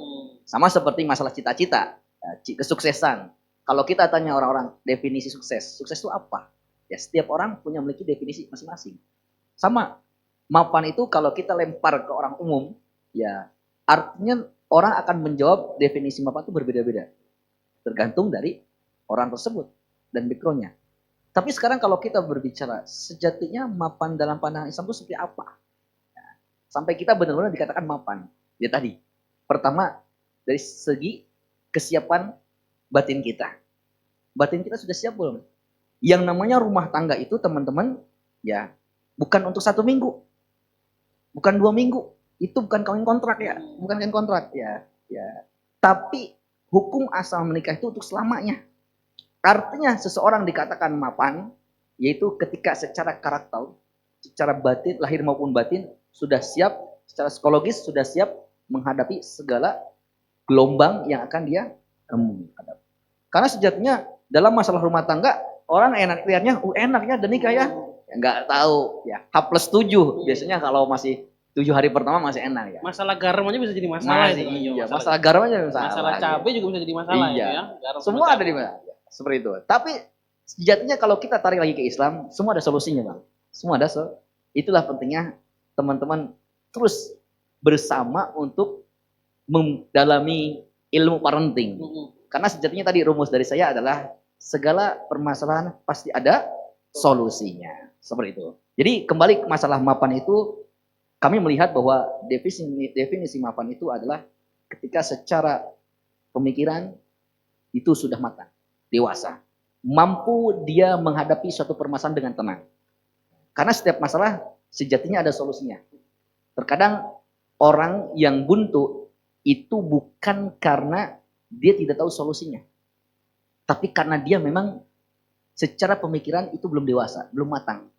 [SPEAKER 2] Sama seperti masalah cita-cita, kesuksesan. Kalau kita tanya orang-orang definisi sukses itu apa? Ya setiap orang punya memiliki definisi masing-masing. Sama, mapan itu kalau kita lempar ke orang umum, ya artinya orang akan menjawab definisi mapan itu berbeda-beda. Tergantung dari orang tersebut dan background-nya. Tapi sekarang kalau kita berbicara, sejatinya mapan dalam pandangan Islam itu seperti apa? Sampai kita benar-benar dikatakan mapan. Ya tadi, pertama dari segi kesiapan batin kita. Batin kita sudah siap belum? Yang namanya rumah tangga itu teman-teman, ya bukan untuk 1 minggu, bukan 2 minggu. Itu bukan kawin kontrak ya, bukan kawin kontrak ya. Tapi hukum asal menikah itu untuk selamanya. Artinya seseorang dikatakan mapan, yaitu ketika secara karakter, secara batin, lahir maupun batin, sudah siap, secara psikologis sudah siap menghadapi segala gelombang yang akan dia hadapi. Karena sejatinya dalam masalah rumah tangga, orang lihatnya, enaknya dan nikah ya. Nggak tahu, ya H+7. Biasanya kalau masih 7 hari pertama masih enak ya.
[SPEAKER 1] Masalah garam aja bisa jadi masalah itu.
[SPEAKER 2] Iya, masalah garam aja
[SPEAKER 1] masalah cabai juga bisa jadi masalah
[SPEAKER 2] iya.
[SPEAKER 1] ya. Garam
[SPEAKER 2] semua ada di mana. Seperti itu. Tapi sejatinya kalau kita tarik lagi ke Islam, semua ada solusinya Bang. Semua ada itulah pentingnya teman-teman terus bersama untuk mendalami ilmu parenting. Karena sejatinya tadi rumus dari saya adalah segala permasalahan pasti ada solusinya. Seperti itu. Jadi kembali ke masalah mapan itu, kami melihat bahwa definisi mapan itu adalah ketika secara pemikiran itu sudah matang, dewasa. Mampu dia menghadapi suatu permasalahan dengan tenang. Karena setiap masalah sejatinya ada solusinya. Terkadang orang yang buntu itu bukan karena dia tidak tahu solusinya. Tapi karena dia memang secara pemikiran itu belum dewasa, belum matang.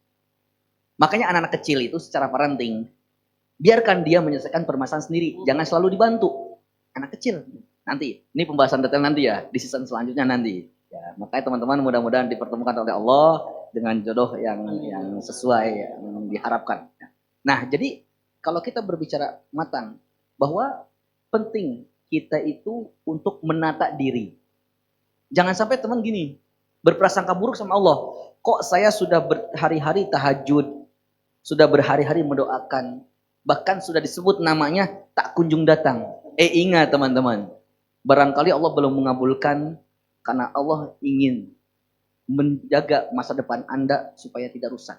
[SPEAKER 2] Makanya anak-anak kecil itu secara parenting, biarkan dia menyelesaikan permasalahan sendiri. Jangan selalu dibantu. Anak kecil. Nanti, ini pembahasan detail nanti ya, di season selanjutnya nanti. Ya, makanya teman-teman mudah-mudahan dipertemukan oleh Allah dengan jodoh yang sesuai yang diharapkan. Nah, jadi kalau kita berbicara matang, bahwa penting kita itu untuk menata diri. Jangan sampai teman gini, berprasangka buruk sama Allah. Kok saya sudah berhari-hari tahajud, sudah berhari-hari mendoakan, bahkan sudah disebut namanya tak kunjung datang. Ingat teman-teman, barangkali Allah belum mengabulkan karena Allah ingin menjaga masa depan Anda supaya tidak rusak.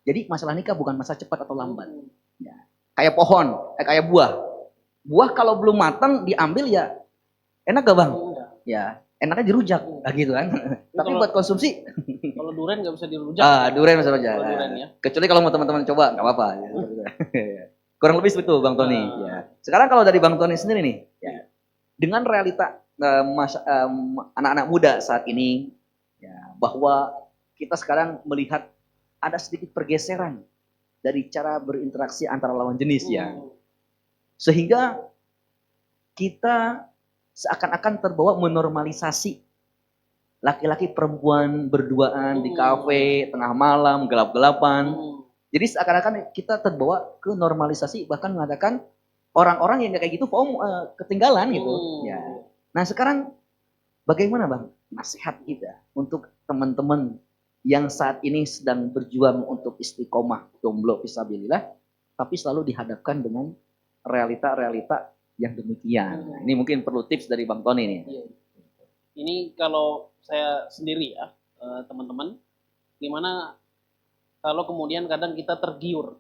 [SPEAKER 2] Jadi masalah nikah bukan masalah cepat atau lambat. Ya. Kayak pohon, kayak buah. Buah kalau belum matang diambil ya enak gak Bang? Ya, enaknya dirujak, gitu kan. Tapi buat konsumsi.
[SPEAKER 1] Kalau durian nggak bisa dirujak.
[SPEAKER 2] Durian bisa aja.
[SPEAKER 1] Ya.
[SPEAKER 2] Kecuali kalau mau teman-teman coba nggak apa-apa. Kurang lebih seperti itu Bang Tony. Ya. Sekarang kalau dari Bang Tony sendiri nih, ya, dengan realita anak-anak muda saat ini, ya, bahwa kita sekarang melihat ada sedikit pergeseran dari cara berinteraksi antara lawan jenis ya. Sehingga kita seakan-akan terbawa menormalisasi laki-laki perempuan berduaan di kafe tengah malam gelap-gelapan. Jadi seakan-akan kita terbawa ke normalisasi, bahkan mengatakan orang-orang yang kayak gitu ketinggalan gitu.
[SPEAKER 1] Hmm.
[SPEAKER 2] Ya. Nah sekarang bagaimana Bang nasihat kita untuk teman-teman yang saat ini sedang berjuang untuk istiqomah jomblo fisabilillah, tapi selalu dihadapkan dengan realita-realita yang demikian. Nah, ini mungkin perlu tips dari Bang Tony nih.
[SPEAKER 1] Iya. Ini kalau saya sendiri ya, teman-teman, gimana kalau kemudian kadang kita tergiur,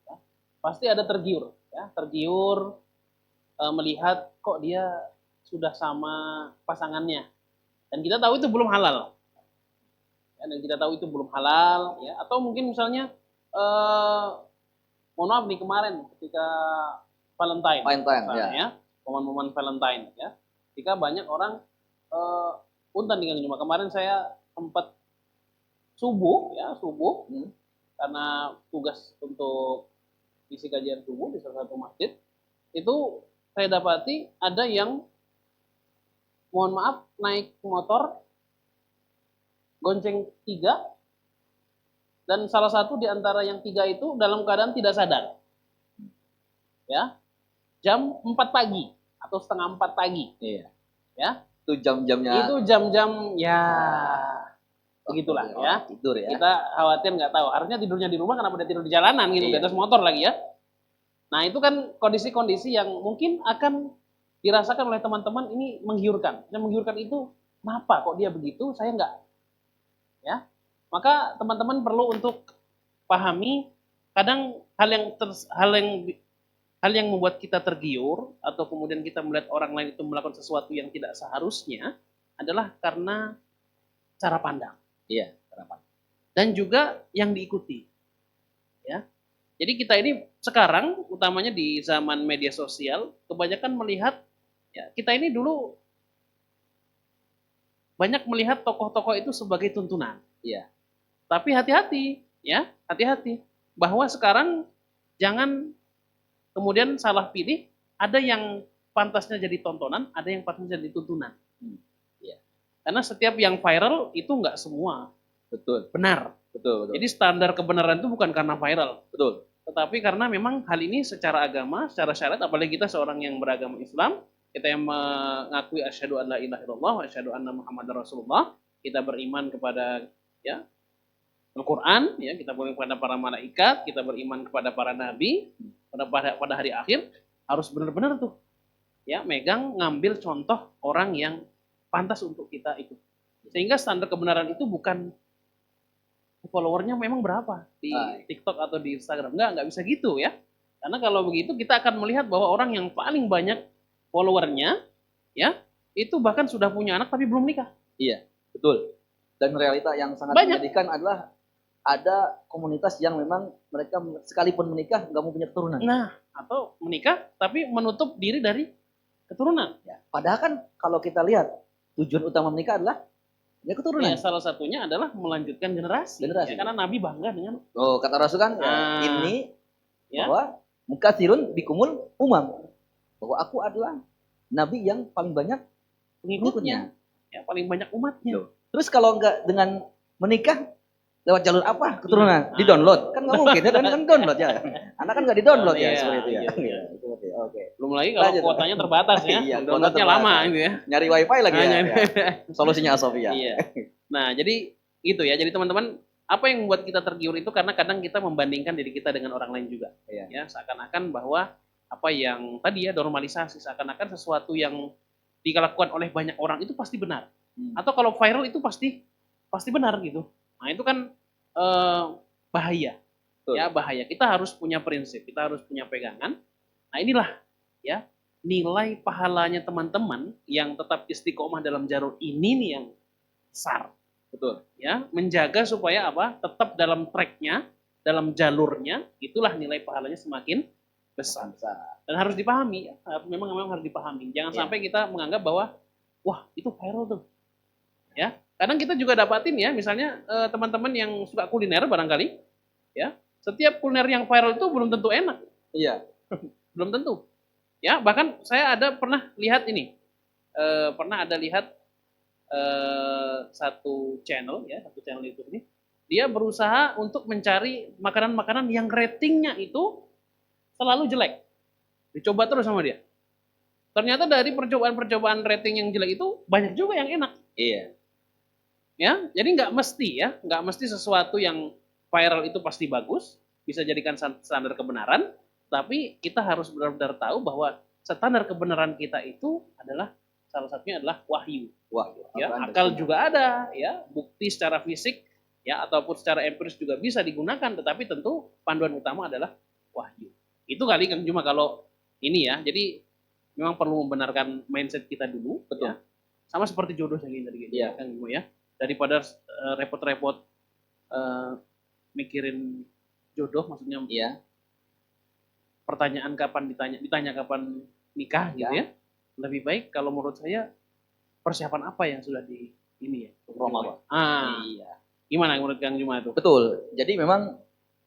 [SPEAKER 1] ya? Pasti ada tergiur, ya, tergiur melihat kok dia sudah sama pasangannya, dan kita tahu itu belum halal, ya, dan kita tahu itu belum halal, ya, atau mungkin misalnya, mohon maaf nih kemarin ketika Valentine, misalnya, ya, momen-momen Valentine, ya, ketika banyak orang punten dengan cuma kemarin saya sempat subuh, ya, subuh, karena tugas untuk isi kajian subuh di salah satu masjid, itu saya dapati ada yang mohon maaf naik motor gonceng 3, dan salah satu di antara yang 3 itu dalam keadaan tidak sadar, ya, jam 4 pagi atau setengah 4 pagi,
[SPEAKER 2] Iya.
[SPEAKER 1] ya,
[SPEAKER 2] Itu jam-jamnya.
[SPEAKER 1] itu jam-jam, ya, begitulah, ya.
[SPEAKER 2] Tidur ya.
[SPEAKER 1] Kita khawatir nggak tahu, harusnya tidurnya di rumah, kenapa dia tidur di jalanan gitu, di
[SPEAKER 2] Iya.
[SPEAKER 1] atas motor lagi, ya. Nah itu kan kondisi-kondisi yang mungkin akan dirasakan oleh teman-teman, ini menggiurkan. Dan menggiurkan itu, kenapa kok dia begitu, saya nggak, ya. Maka teman-teman perlu untuk pahami, kadang hal yang membuat kita tergiur atau kemudian kita melihat orang lain itu melakukan sesuatu yang tidak seharusnya adalah karena cara pandang.
[SPEAKER 2] Iya, harapan.
[SPEAKER 1] Dan juga yang diikuti, ya. Jadi kita ini sekarang utamanya di zaman media sosial kebanyakan melihat, ya, kita ini dulu banyak melihat tokoh-tokoh itu sebagai tuntunan.
[SPEAKER 2] Iya.
[SPEAKER 1] Tapi hati-hati, ya, hati-hati bahwa sekarang jangan kemudian salah pilih, ada yang pantasnya jadi tontonan, ada yang pantasnya jadi tuntunan.
[SPEAKER 2] Iya.
[SPEAKER 1] Karena setiap yang viral itu nggak semua
[SPEAKER 2] Betul.
[SPEAKER 1] benar.
[SPEAKER 2] Betul.
[SPEAKER 1] Jadi standar kebenaran itu bukan karena viral,
[SPEAKER 2] Betul.
[SPEAKER 1] tetapi karena memang hal ini secara agama, secara syariat, apalagi kita seorang yang beragama Islam, kita yang mengakui asyhadu an la ilaha illallah wa asyhadu anna muhammadar rasulullah, kita beriman kepada, ya, Al-Quran, ya, kita beriman kepada para malaikat, kita beriman kepada para nabi, pada hari akhir, harus benar-benar tuh, ya, megang, ngambil contoh orang yang pantas untuk kita ikut. Sehingga standar kebenaran itu bukan followernya memang berapa di TikTok atau di Instagram, nggak bisa gitu, ya. Karena kalau begitu kita akan melihat bahwa orang yang paling banyak followernya, ya, itu bahkan sudah punya anak tapi belum nikah.
[SPEAKER 2] Iya, betul. Dan realita yang sangat
[SPEAKER 1] Banyak.
[SPEAKER 2] menyedihkan adalah ada komunitas yang memang mereka sekalipun menikah nggak mau punya keturunan.
[SPEAKER 1] Nah, atau menikah tapi menutup diri dari keturunan.
[SPEAKER 2] Ya. Padahal kan kalau kita lihat tujuan utama menikah adalah ya keturunan.
[SPEAKER 1] Ya, salah satunya adalah melanjutkan generasi. Ya, karena Nabi bangga dengan.
[SPEAKER 2] Oh, kata Rasul kan, ini,
[SPEAKER 1] ya,
[SPEAKER 2] bahwa mukatsirun bikumul umam, bahwa aku adalah nabi yang paling banyak pengikutnya,
[SPEAKER 1] ya, paling banyak umatnya.
[SPEAKER 2] Terus kalau nggak dengan menikah lewat jalur apa keturunan? Di download kan nggak mungkin, kan download ya. Anak kan nggak di download ya, seperti itu ya.
[SPEAKER 1] Iya.
[SPEAKER 2] Oke.
[SPEAKER 1] Belum lagi kalau kuotanya terbatas, ya.
[SPEAKER 2] Iya,
[SPEAKER 1] downloadnya lama gitu, ya.
[SPEAKER 2] Nyari wifi lagi ya. Solusinya Asofia.
[SPEAKER 1] Iya. Nah, jadi itu ya. Jadi teman-teman, apa yang membuat kita tergiur itu karena kadang kita membandingkan diri kita dengan orang lain juga.
[SPEAKER 2] Iya.
[SPEAKER 1] Ya, seakan-akan bahwa apa yang tadi, ya, normalisasi, seakan-akan sesuatu yang dilakukan oleh banyak orang itu pasti benar. Atau kalau viral itu pasti benar gitu. Nah, itu kan bahaya.
[SPEAKER 2] Betul.
[SPEAKER 1] Ya, bahaya. Kita harus punya prinsip, kita harus punya pegangan. Nah, inilah, ya, nilai pahalanya teman-teman yang tetap istiqomah dalam jalur ini nih yang besar. Betul, ya, menjaga supaya apa? Tetap dalam tracknya, dalam jalurnya, itulah nilai pahalanya semakin besar. Dan harus dipahami, ya. Memang harus dipahami. Jangan sampai kita menganggap bahwa wah, itu viral tuh. Ya, kadang kita juga dapatin, ya, misalnya teman-teman yang suka kuliner barangkali, ya, setiap kuliner yang viral itu belum tentu enak.
[SPEAKER 2] Iya.
[SPEAKER 1] Belum tentu. Ya, bahkan saya pernah lihat ini, satu channel, ya, satu channel YouTube ini, dia berusaha untuk mencari makanan-makanan yang ratingnya itu selalu jelek. dicoba terus sama dia. Ternyata dari percobaan-percobaan rating yang jelek itu banyak juga yang enak.
[SPEAKER 2] Iya.
[SPEAKER 1] Ya, jadi nggak mesti sesuatu yang viral itu pasti bagus, bisa jadikan standar kebenaran, tapi kita harus benar-benar tahu bahwa standar kebenaran kita itu adalah salah satunya adalah wahyu.
[SPEAKER 2] Wah,
[SPEAKER 1] Ya,
[SPEAKER 2] Al-Quran dan
[SPEAKER 1] akal
[SPEAKER 2] Sunnah.
[SPEAKER 1] juga ada, ya, bukti secara fisik, ya, ataupun secara empiris juga bisa digunakan, tetapi tentu panduan utama adalah wahyu. Itu kali Kang Juma kalau ini ya, jadi memang perlu membenarkan mindset kita dulu,
[SPEAKER 2] Betul.
[SPEAKER 1] ya. Sama seperti jodoh yang tadi gitu,
[SPEAKER 2] Iya.
[SPEAKER 1] Kang Juma ya. Daripada repot-repot mikirin jodoh, maksudnya
[SPEAKER 2] Iya.
[SPEAKER 1] pertanyaan kapan ditanya kapan nikah gitu ya. Lebih baik kalau menurut saya persiapan apa yang sudah di ini ya,
[SPEAKER 2] Ramadan. Iya.
[SPEAKER 1] Gimana menurut Kang Juma itu?
[SPEAKER 2] Betul. Jadi memang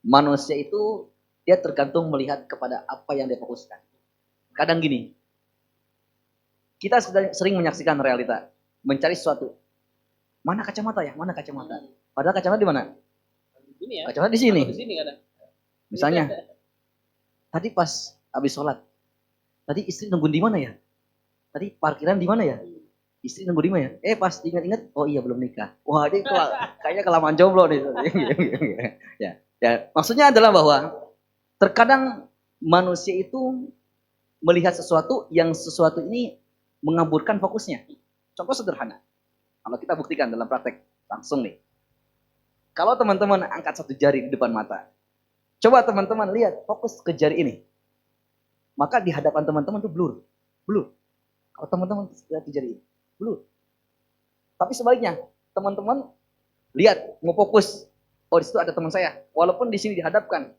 [SPEAKER 2] manusia itu dia tergantung melihat kepada apa yang dia fokuskan. Kadang gini, kita sering menyaksikan realita, mencari sesuatu. Mana kacamata ya? Mana kacamata? Padahal kacamata di mana?
[SPEAKER 1] Ini ya.
[SPEAKER 2] Kacamata di sini.
[SPEAKER 1] Di sini kadang.
[SPEAKER 2] Misalnya, tadi pas habis sholat, tadi istri nungguin di mana ya? Tadi parkiran di mana ya? Istri nunggu di mana ya? Pas ingat-ingat, oh iya belum nikah. Wah, ini kayaknya kelamaan jomblo nih. Ya, maksudnya adalah bahwa terkadang manusia itu melihat sesuatu yang sesuatu ini mengaburkan fokusnya. Contoh sederhana. Kalau kita buktikan dalam praktek langsung nih. Kalau teman-teman angkat satu jari di depan mata. Coba teman-teman lihat fokus ke jari ini. Maka di hadapan teman-teman itu blur. Blur. Kalau teman-teman lihat di jari ini. Blur. Tapi sebaliknya, teman-teman lihat mau fokus. Oh, di situ ada teman saya. Walaupun di sini dihadapkan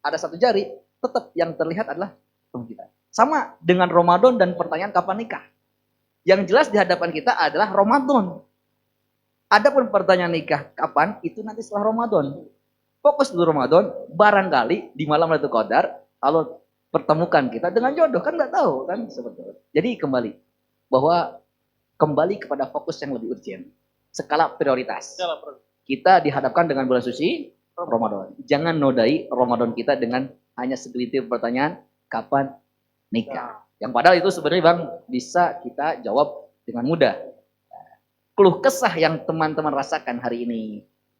[SPEAKER 2] ada satu jari, tetap yang terlihat adalah teman kita. Sama dengan Ramadan dan pertanyaan kapan nikah. Yang jelas di hadapan kita adalah Ramadan. Adapun pertanyaan nikah kapan, itu nanti setelah Ramadan. Fokus dulu Ramadan, barangkali di malam Lailatul Qadar, Allah pertemukan kita dengan jodoh, kan nggak tahu kan sebetulnya. Jadi kembali kepada fokus yang lebih urgent. Skala prioritas. Kita dihadapkan dengan bulan suci Ramadan. Jangan nodai Ramadan kita dengan hanya segelintir pertanyaan kapan nikah. Yang padahal itu sebenarnya Bang bisa kita jawab dengan mudah. Keluh kesah yang teman-teman rasakan hari ini.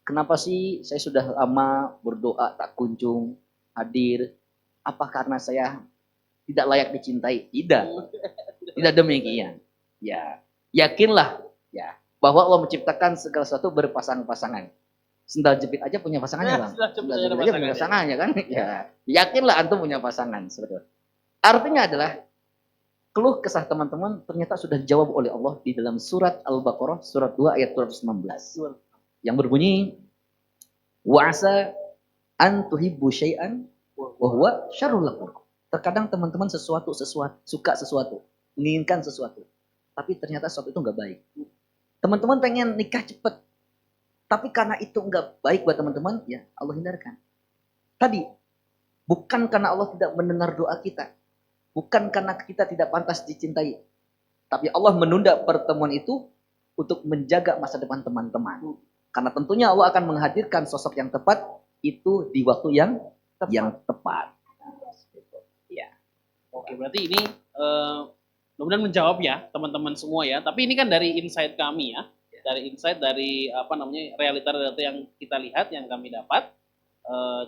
[SPEAKER 2] Kenapa sih saya sudah lama berdoa tak kunjung hadir? Apa karena saya tidak layak dicintai? Tidak. Tidak demikian. Ya, yakinlah ya bahwa Allah menciptakan segala sesuatu berpasang-pasangan. Sendal jepit aja punya pasangannya, Bang. Sendal jepit aja punya pasangannya kan? Ya. Yakinlah antum punya pasangan, sebetulnya. Artinya adalah keluh kesah teman-teman ternyata sudah dijawab oleh Allah di dalam surat Al-Baqarah surat 2 ayat 219 yang berbunyi wa'asa an tuhibbu syai'an wa huwa syarrul lakum. Terkadang teman-teman suka sesuatu, menginginkan sesuatu, tapi ternyata sesuatu itu enggak baik. Teman-teman pengen nikah cepat, tapi karena itu enggak baik buat teman-teman, ya Allah hindarkan. Tadi bukan karena Allah tidak mendengar doa kita, bukan karena kita tidak pantas dicintai. Tapi Allah menunda pertemuan itu untuk menjaga masa depan teman-teman. Karena tentunya Allah akan menghadirkan sosok yang tepat itu di waktu yang tepat. Ya.
[SPEAKER 1] Oke, berarti ini mudah-mudahan menjawab ya teman-teman semua ya. Tapi ini kan dari insight kami ya. Dari insight dari realita-realita yang kita lihat, yang kami dapat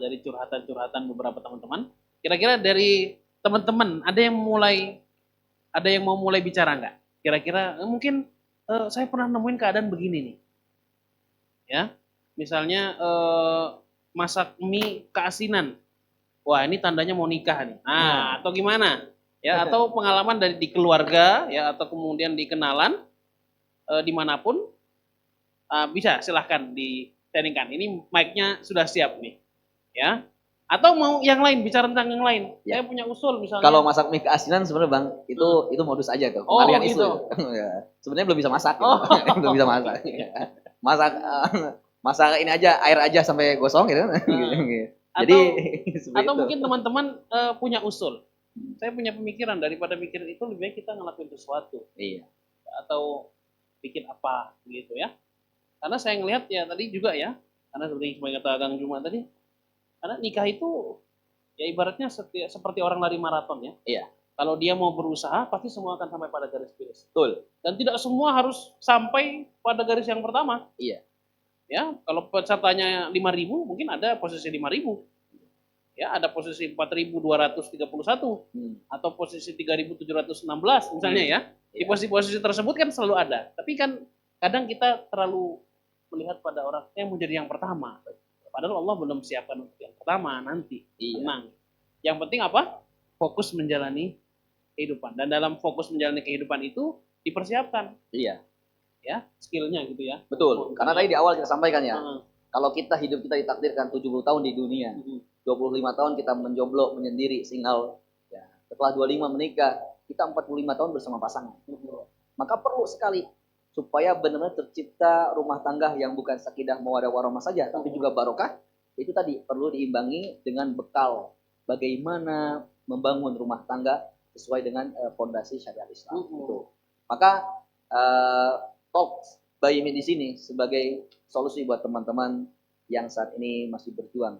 [SPEAKER 1] dari curhatan-curhatan beberapa teman-teman. Kira-kira dari teman-teman ada yang mau mulai bicara nggak? Kira-kira mungkin saya pernah nemuin keadaan begini nih, ya, misalnya masak mie keasinan, wah ini tandanya mau nikah nih, atau gimana? Ya, atau pengalaman di keluarga, ya, atau kemudian di kenalan, dimanapun, bisa silahkan di-sharingkan. Ini mic-nya sudah siap nih, ya. Atau mau yang lain, bicara tentang yang lain. Ya. Saya punya usul misalnya.
[SPEAKER 2] Kalau masak mie keasinan sebenarnya Bang, itu modus aja tuh. Pengalian isu. Ya. Sebenarnya belum bisa masak. Belum bisa masak. Masak ini aja, air aja sampai gosong gitu. Jadi
[SPEAKER 1] atau mungkin teman-teman punya usul. Saya punya pemikiran, daripada mikirin itu lebih baik kita ngelakuin sesuatu.
[SPEAKER 2] Iya.
[SPEAKER 1] Atau bikin apa gitu ya. Karena saya ngelihat ya tadi juga ya, karena seperti kata Kang Juma tadi, karena nikah itu ya ibaratnya seperti orang lari maraton ya.
[SPEAKER 2] Iya.
[SPEAKER 1] Kalau dia mau berusaha, pasti semua akan sampai pada garis finish.
[SPEAKER 2] Betul.
[SPEAKER 1] Dan tidak semua harus sampai pada garis yang pertama.
[SPEAKER 2] Iya.
[SPEAKER 1] Ya, kalau pesertanya 5.000, mungkin ada posisi 5.000. Ya, ada posisi 4.231 atau posisi 3.716 misalnya ya. Di posisi-posisi tersebut kan selalu ada. Tapi kan kadang kita terlalu melihat pada orang yang mau jadi yang pertama. Padahal Allah belum siapkan untuk yang pertama nanti. Tenang. Yang penting apa? Fokus menjalani kehidupan. Dan dalam fokus menjalani kehidupan itu dipersiapkan.
[SPEAKER 2] Iya.
[SPEAKER 1] Ya, skillnya gitu ya.
[SPEAKER 2] Betul. Karena tadi di awal kita sampaikan ya. Kalau kita hidup kita ditakdirkan 70 tahun di dunia. 25 tahun kita menjomblo menyendiri single. Ya. Setelah 25 menikah, kita 45 tahun bersama pasangan. Maka perlu sekali supaya benar-benar tercipta rumah tangga yang bukan sakidah mawaddah warahmah saja, tapi juga barokah. Itu tadi perlu diimbangi dengan bekal bagaimana membangun rumah tangga sesuai dengan fondasi syariat Islam. Gitu. Maka Talks by Me di sini sebagai solusi buat teman-teman yang saat ini masih berjuang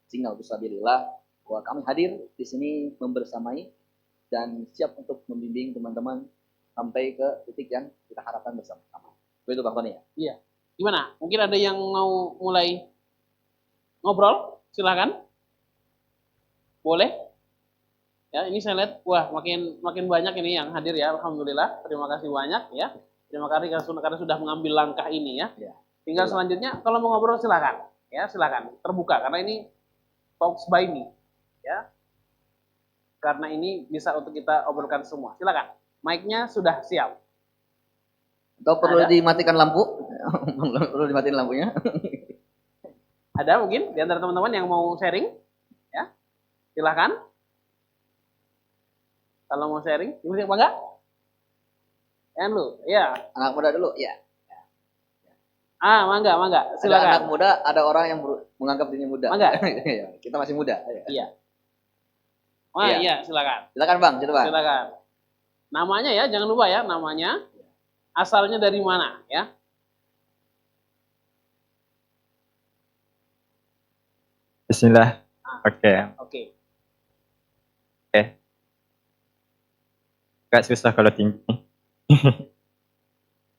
[SPEAKER 2] single fisabilillah, bahwa kami hadir di sini membersamai dan siap untuk membimbing teman-teman sampai ke titik yang kita harapkan bersama-sama. Begitu Bang Tony ya?
[SPEAKER 1] Iya. Gimana? Mungkin ada yang mau mulai ngobrol? Silakan. Boleh? Ya, ini saya lihat, wah makin banyak ini yang hadir ya, alhamdulillah. Terima kasih banyak ya. Terima kasih karena sudah mengambil langkah ini ya. Tinggal selanjutnya kalau mau ngobrol silakan. Ya, silakan. Terbuka karena ini Talks by Me ya. Karena ini bisa untuk kita obrolkan semua. Silakan. Mic-nya sudah siap.
[SPEAKER 2] Atau perlu dimatikan lampu? Perlu dimatiin lampunya?
[SPEAKER 1] Ada mungkin di antara teman-teman yang mau sharing? Ya. Silakan. Kalau mau sharing, boleh apa enggak? Yang lu, ya.
[SPEAKER 2] Anak muda dulu, ya.
[SPEAKER 1] Mangga, silakan.
[SPEAKER 2] Ada anak muda, ada orang yang menganggap dirinya muda.
[SPEAKER 1] Mangga.
[SPEAKER 2] Kita masih muda.
[SPEAKER 1] Iya. Wah, iya, silakan.
[SPEAKER 2] Silakan Bang, coba.
[SPEAKER 1] Silakan. Namanya ya, jangan lupa ya, namanya. Asalnya dari mana, ya?
[SPEAKER 3] Bismillah. Oke. Gak susah kalau tinggi.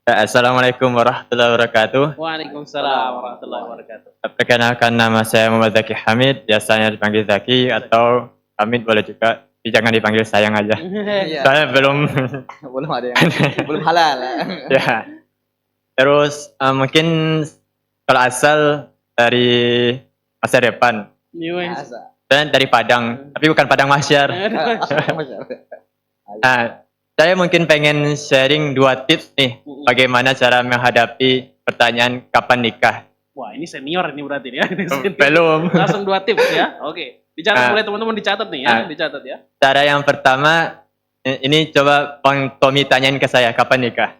[SPEAKER 3] Assalamualaikum warahmatullahi wabarakatuh.
[SPEAKER 1] Waalaikumsalam warahmatullahi wabarakatuh.
[SPEAKER 3] Perkenalkan, nama saya Muhammad Zaki Hamid, biasanya dipanggil Zaki atau Hamid boleh juga. Jangan dipanggil sayang aja. Soalnya belum
[SPEAKER 2] ada yang belum halal.
[SPEAKER 3] Ya. Terus mungkin kalau asal dari masa depan. Dan dari Padang, tapi bukan Padang Mahsyar. Nah, saya mungkin pengen sharing 2 tips nih, bagaimana cara menghadapi pertanyaan kapan nikah.
[SPEAKER 1] Wah, ini senior ini berarti ya.
[SPEAKER 3] Belum.
[SPEAKER 1] Langsung 2 tips ya. Oke. Dicatat boleh teman-teman, dicatat nih ya, dicatat ya.
[SPEAKER 3] Cara yang pertama, ini coba Bang Tommy tanyain ke saya, kapan nikah?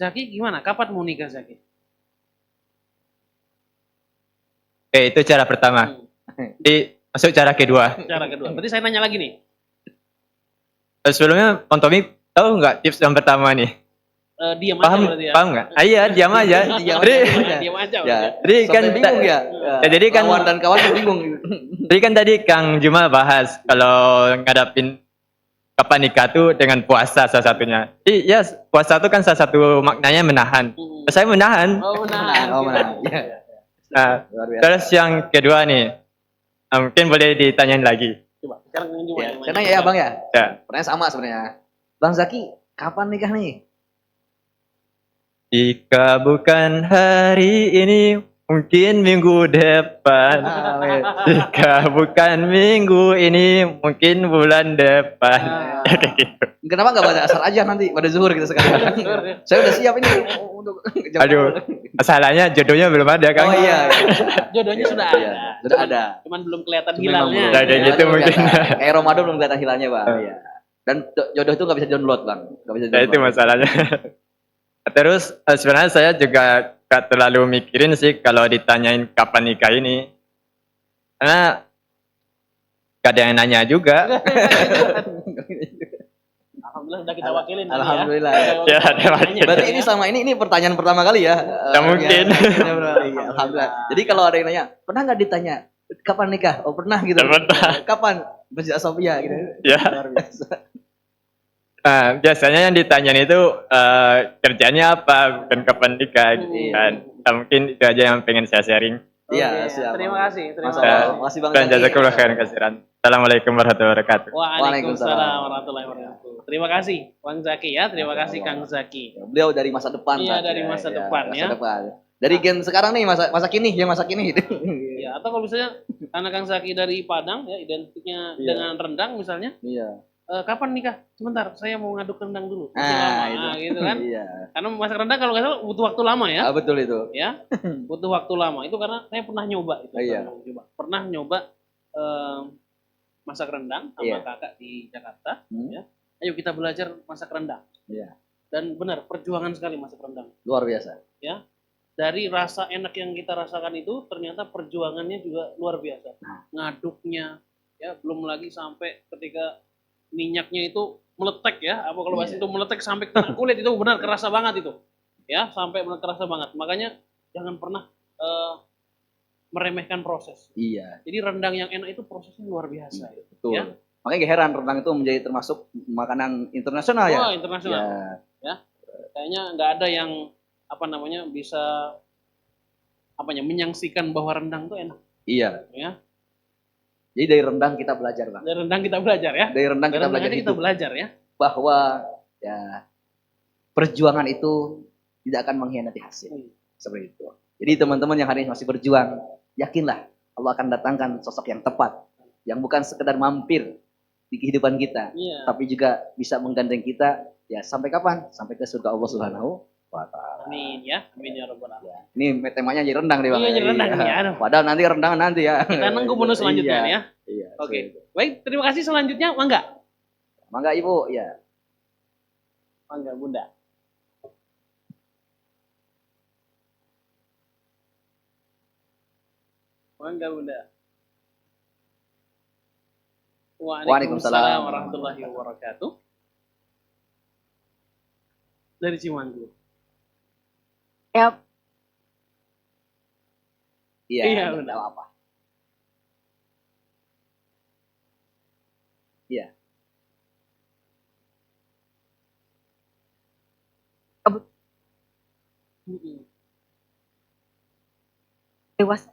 [SPEAKER 1] Zaki gimana? Kapan mau nikah Zaki?
[SPEAKER 3] Oke, itu cara pertama. Jadi masuk cara kedua.
[SPEAKER 1] Cara kedua. Berarti saya nanya lagi nih.
[SPEAKER 3] Sebelumnya Bang Tommy tahu nggak tips yang pertama nih?
[SPEAKER 1] Diam
[SPEAKER 3] aja
[SPEAKER 1] berarti ya.
[SPEAKER 3] Paham nggak? Iya, diam aja.
[SPEAKER 1] Diam aja.
[SPEAKER 3] Jadi kan
[SPEAKER 2] bingung ya.
[SPEAKER 3] Jadi kan
[SPEAKER 2] kawan dan kawan bingung.
[SPEAKER 3] Jadi kan tadi Kang Juma bahas kalau ngadapin kapan nikah tuh dengan puasa salah satunya. Ya, puasa itu kan salah satu maknanya menahan. Saya menahan.
[SPEAKER 2] Menahan.
[SPEAKER 3] Nah, terus yang kedua nih, mungkin boleh ditanyain lagi.
[SPEAKER 1] Coba, sekarang Juma.
[SPEAKER 2] Saya nanya ya Bang ya.
[SPEAKER 3] Ya.
[SPEAKER 2] Pertanyaan sama sebenarnya. Bang Zaki, kapan nikah nih?
[SPEAKER 3] Jika bukan hari ini, mungkin minggu depan. Jika bukan minggu ini, mungkin bulan depan.
[SPEAKER 2] Kenapa nggak baca asar aja nanti pada zuhur kita sekarang? Saya udah siap ini untuk jam.
[SPEAKER 3] Aduh, masalahnya jodohnya belum ada kan?
[SPEAKER 2] Oh iya.
[SPEAKER 1] Jodohnya sudah ada.
[SPEAKER 2] Sudah ada.
[SPEAKER 1] Cuman belum kelihatan hilalnya.
[SPEAKER 3] Kayak gitu mungkin.
[SPEAKER 2] Kayak Ramadan belum kelihatan hilalnya Bang. Iya. Dan jodoh itu nggak bisa download Bang. Nggak bisa download.
[SPEAKER 3] Itu masalahnya. Terus sebenarnya saya juga gak terlalu mikirin sih kalau ditanyain kapan nikah ini. Karena gak ada yang nanya juga.
[SPEAKER 1] Alhamdulillah sudah kita wakilin.
[SPEAKER 2] Alhamdulillah.
[SPEAKER 3] Ya,
[SPEAKER 2] berarti ini sama ini pertanyaan pertama kali ya?
[SPEAKER 3] Ya mungkin.
[SPEAKER 2] Alhamdulillah. Jadi kalau ada yang nanya, pernah nggak ditanya kapan nikah? Oh pernah gitu.
[SPEAKER 3] Pernah.
[SPEAKER 2] Kapan? Masjid Sofia gitu.
[SPEAKER 3] Ya.
[SPEAKER 2] Luar biasa.
[SPEAKER 3] Biasanya yang ditanyain itu kerjanya apa, bukan kapan nikah gitu kan. Mungkin itu aja yang pengen saya sharing.
[SPEAKER 2] Iya,
[SPEAKER 1] Oke,
[SPEAKER 2] siap.
[SPEAKER 1] terima kasih. Terima
[SPEAKER 2] Masya
[SPEAKER 1] kasih.
[SPEAKER 2] Allah. Makasih Bang
[SPEAKER 3] Dan
[SPEAKER 2] Zaki.
[SPEAKER 3] jazakumullah khairan kasiran. Assalamualaikum warahmatullahi wabarakatuh.
[SPEAKER 1] Waalaikumsalam warahmatullahi wabarakatuh. Terima kasih Bang Zaki ya. Terima
[SPEAKER 2] Masya
[SPEAKER 1] kasih
[SPEAKER 2] Allah.
[SPEAKER 1] Kang Zaki.
[SPEAKER 2] Beliau dari masa depan.
[SPEAKER 1] Iya,
[SPEAKER 2] Zaki,
[SPEAKER 1] dari masa depan,
[SPEAKER 2] masa
[SPEAKER 1] ya.
[SPEAKER 2] depan. Dari gen sekarang nih, masa kini, yang masa kini.
[SPEAKER 1] Ya, atau kalau misalnya anak Kang Zaki dari Padang ya, identiknya
[SPEAKER 2] Iya.
[SPEAKER 1] dengan rendang misalnya.
[SPEAKER 2] Iya.
[SPEAKER 1] Kapan nikah? Sebentar, saya mau ngaduk rendang dulu. Masih
[SPEAKER 2] Ah,
[SPEAKER 1] lama,
[SPEAKER 2] itu.
[SPEAKER 1] gitu kan?
[SPEAKER 2] Iya.
[SPEAKER 1] Karena masak rendang kalau nggak salah butuh waktu lama ya.
[SPEAKER 2] Betul itu.
[SPEAKER 1] Ya, butuh waktu lama. Itu karena saya pernah nyoba itu.
[SPEAKER 2] Iya.
[SPEAKER 1] Pernah nyoba masak rendang sama
[SPEAKER 2] Iya.
[SPEAKER 1] kakak di Jakarta.
[SPEAKER 2] Hmm.
[SPEAKER 1] Ya. Ayo kita belajar masak rendang.
[SPEAKER 2] Iya.
[SPEAKER 1] Dan benar, perjuangan sekali masak rendang.
[SPEAKER 2] Luar biasa.
[SPEAKER 1] Ya, dari rasa enak yang kita rasakan itu ternyata perjuangannya juga luar biasa. Ngaduknya, ya belum lagi sampai ketika minyaknya itu meletek ya, apa kalau bahasa itu meletek sampai kena kulit itu benar kerasa banget itu, ya sampai benar kerasa banget. Makanya jangan pernah meremehkan proses.
[SPEAKER 2] Iya.
[SPEAKER 1] Jadi rendang yang enak itu prosesnya luar biasa.
[SPEAKER 2] Betul.
[SPEAKER 1] Ya.
[SPEAKER 2] Makanya gak heran rendang itu menjadi termasuk makanan internasional ya.
[SPEAKER 1] Wah, internasional. Ya. Kayaknya nggak ada yang bisa menyaksikan bahwa rendang itu enak.
[SPEAKER 2] Iya.
[SPEAKER 1] Ya.
[SPEAKER 2] Jadi dari rendang kita belajar, Bang.
[SPEAKER 1] Dari rendang kita belajar ya.
[SPEAKER 2] Dari rendang kita belajar
[SPEAKER 1] kita
[SPEAKER 2] hidup.
[SPEAKER 1] belajar ya.
[SPEAKER 2] Bahwa ya perjuangan itu tidak akan mengkhianati hasil. Seperti itu. Jadi teman-teman yang hari ini masih berjuang, yakinlah Allah akan datangkan sosok yang tepat, yang bukan sekedar mampir di kehidupan kita, tapi juga bisa menggandeng kita ya sampai kapan? Sampai ke surga Allah Subhanahu wa taala.
[SPEAKER 1] Amin ya. Amin ya rabbal alamin.
[SPEAKER 2] Ini temanya jadi rendang nih, Bang.
[SPEAKER 1] Iya, jadi rendang nih, aduh.
[SPEAKER 2] Padahal nanti rendangan nanti ya.
[SPEAKER 1] Kita nunggu menu selanjutnya
[SPEAKER 2] Iya.
[SPEAKER 1] ya.
[SPEAKER 2] Iya.
[SPEAKER 1] Oke. Baik, terima kasih selanjutnya, Mangga.
[SPEAKER 2] Mangga Ibu, ya.
[SPEAKER 1] Mangga Bunda. Mangga Bunda. Waalaikumsalam warahmatullahi wabarakatuh. Dari Cimanggu.
[SPEAKER 4] Ya,
[SPEAKER 2] Iya,
[SPEAKER 1] benar.
[SPEAKER 2] enggak apa. Iya.
[SPEAKER 4] dewasa.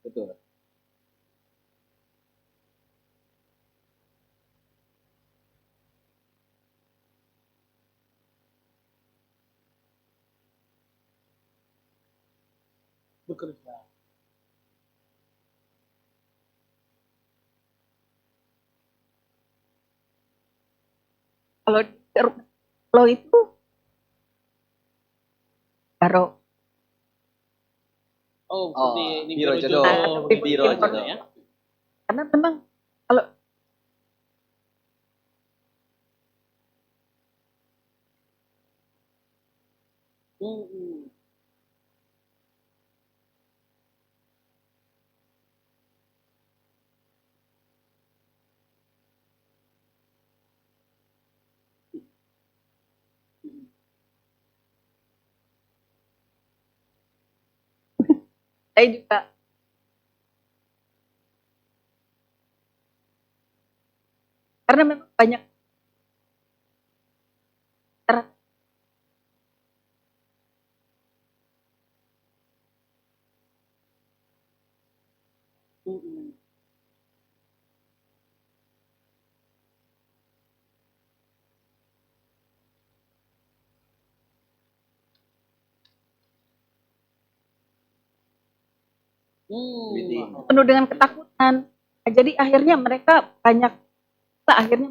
[SPEAKER 2] Betul.
[SPEAKER 1] Bekerja.
[SPEAKER 4] Kalau itu taruh
[SPEAKER 1] Oh,
[SPEAKER 2] Oh,
[SPEAKER 1] seperti ini
[SPEAKER 2] biro jodoh.
[SPEAKER 4] Biro
[SPEAKER 1] jodoh ya.
[SPEAKER 4] karena memang kalau
[SPEAKER 1] Hmm.
[SPEAKER 4] saya juga karena memang banyak
[SPEAKER 1] Hmm. Hmm.
[SPEAKER 4] penuh dengan ketakutan. Nah, jadi akhirnya mereka banyak akhirnya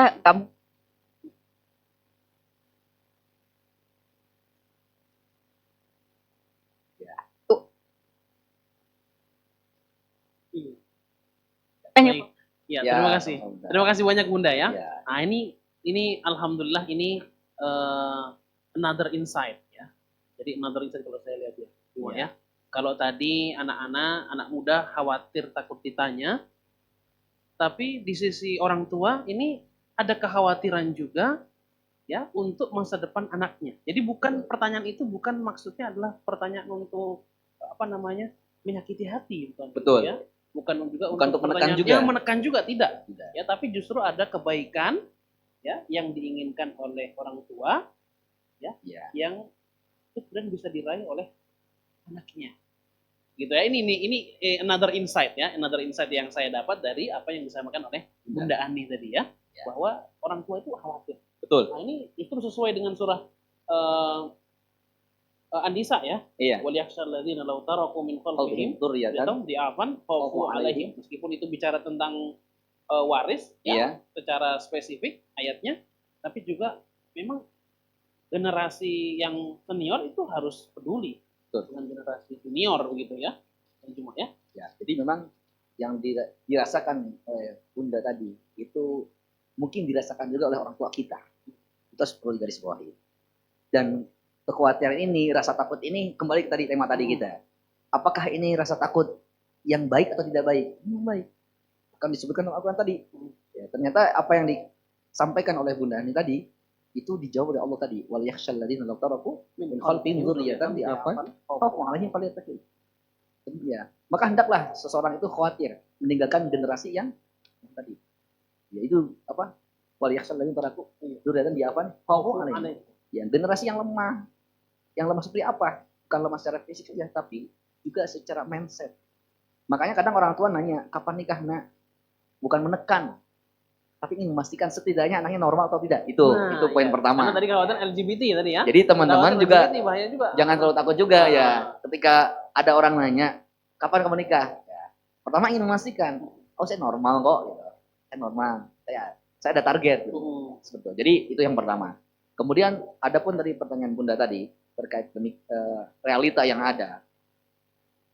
[SPEAKER 4] kita kamu
[SPEAKER 1] Iya.
[SPEAKER 4] tanya
[SPEAKER 1] Baik. Ya,
[SPEAKER 2] Ya,
[SPEAKER 1] terima kasih.
[SPEAKER 2] Alhamdulillah.
[SPEAKER 1] Terima kasih banyak Bunda ya.
[SPEAKER 2] Ya.
[SPEAKER 1] Nah, ini alhamdulillah ini another insight ya. Jadi another insight kalau saya lihat ya. Cuma
[SPEAKER 2] Ya.
[SPEAKER 1] ya. Kalau tadi anak muda khawatir takut ditanya, tapi di sisi orang tua ini ada kekhawatiran juga ya untuk masa depan anaknya. Jadi bukan pertanyaan itu bukan maksudnya adalah pertanyaan untuk apa namanya menyakiti hati, bukan
[SPEAKER 2] Betul.
[SPEAKER 1] ya. Bukan juga
[SPEAKER 2] Bukan untuk menekan
[SPEAKER 1] pertanyaan
[SPEAKER 2] juga.
[SPEAKER 1] yang menekan juga tidak.
[SPEAKER 2] Tidak.
[SPEAKER 1] Ya, tapi justru ada kebaikan ya yang diinginkan oleh orang tua
[SPEAKER 2] Ya.
[SPEAKER 1] yang itu kemudian bisa diraih oleh anaknya. Gitu ya. Ini another insight ya, another insight yang saya dapat dari apa yang disampaikan oleh Bunda Ani tadi ya, bahwa orang tua itu khawatir.
[SPEAKER 2] Betul.
[SPEAKER 1] Nah, ini justru sesuai dengan surah An-Nisa ya.
[SPEAKER 2] Iya.
[SPEAKER 1] Wal yakhshal ladzina law taraku min khalfihim
[SPEAKER 2] Dzurriyyatan.
[SPEAKER 1] di'afan khaufu alaihim. Meskipun itu bicara tentang waris ya,
[SPEAKER 2] Iya.
[SPEAKER 1] secara spesifik ayatnya, tapi juga memang generasi yang senior itu harus peduli
[SPEAKER 2] Betul.
[SPEAKER 1] dengan generasi junior begitu ya. Dan cuma ya.
[SPEAKER 2] Ya, jadi memang yang dirasakan oleh Bunda tadi itu mungkin dirasakan juga oleh orang tua kita. Itu harus perlu digarisbawahi. Dan kekhawatiran ini, rasa takut ini kembali ke tadi tema tadi kita. Apakah ini rasa takut yang baik atau tidak baik? Baik. Akan disebutkan dalam Al-Quran tadi. Ya, ternyata apa yang disampaikan oleh Bunda ini tadi itu dijawab oleh Allah tadi. Wal yakhshal ladzina law taraku min khalfihim dzurriyyatan di'afan khaufu alaihim falyattaqu. Ya, maka hendaklah seseorang itu khawatir meninggalkan generasi yang tadi. Yaitu apa? Wal yakhshal ladzina taraku dzurriyyatan di'afan khaufu alaihim. Ya, generasi yang lemah. Yang lemah seperti apa? Bukan lemah secara fisik saja, tapi juga secara mindset. Makanya kadang orang tua nanya, kapan nikah nak? Bukan menekan, tapi ingin memastikan setidaknya anaknya normal atau tidak. Itu poin
[SPEAKER 1] iya.
[SPEAKER 2] pertama.
[SPEAKER 1] Karena tadi kekhawatiran LGBT tadi ya.
[SPEAKER 2] Jadi teman-teman juga
[SPEAKER 1] LGBT bahaya juga.
[SPEAKER 2] jangan terlalu takut juga ya. Ketika ada orang nanya, kapan kamu nikah? Ya, pertama ingin memastikan, oh saya normal kok. Gitu. Saya normal. Saya ada target. Gitu. Sebetulnya. Jadi itu yang pertama. Kemudian adapun dari pertanyaan Bunda tadi terkait realita yang ada,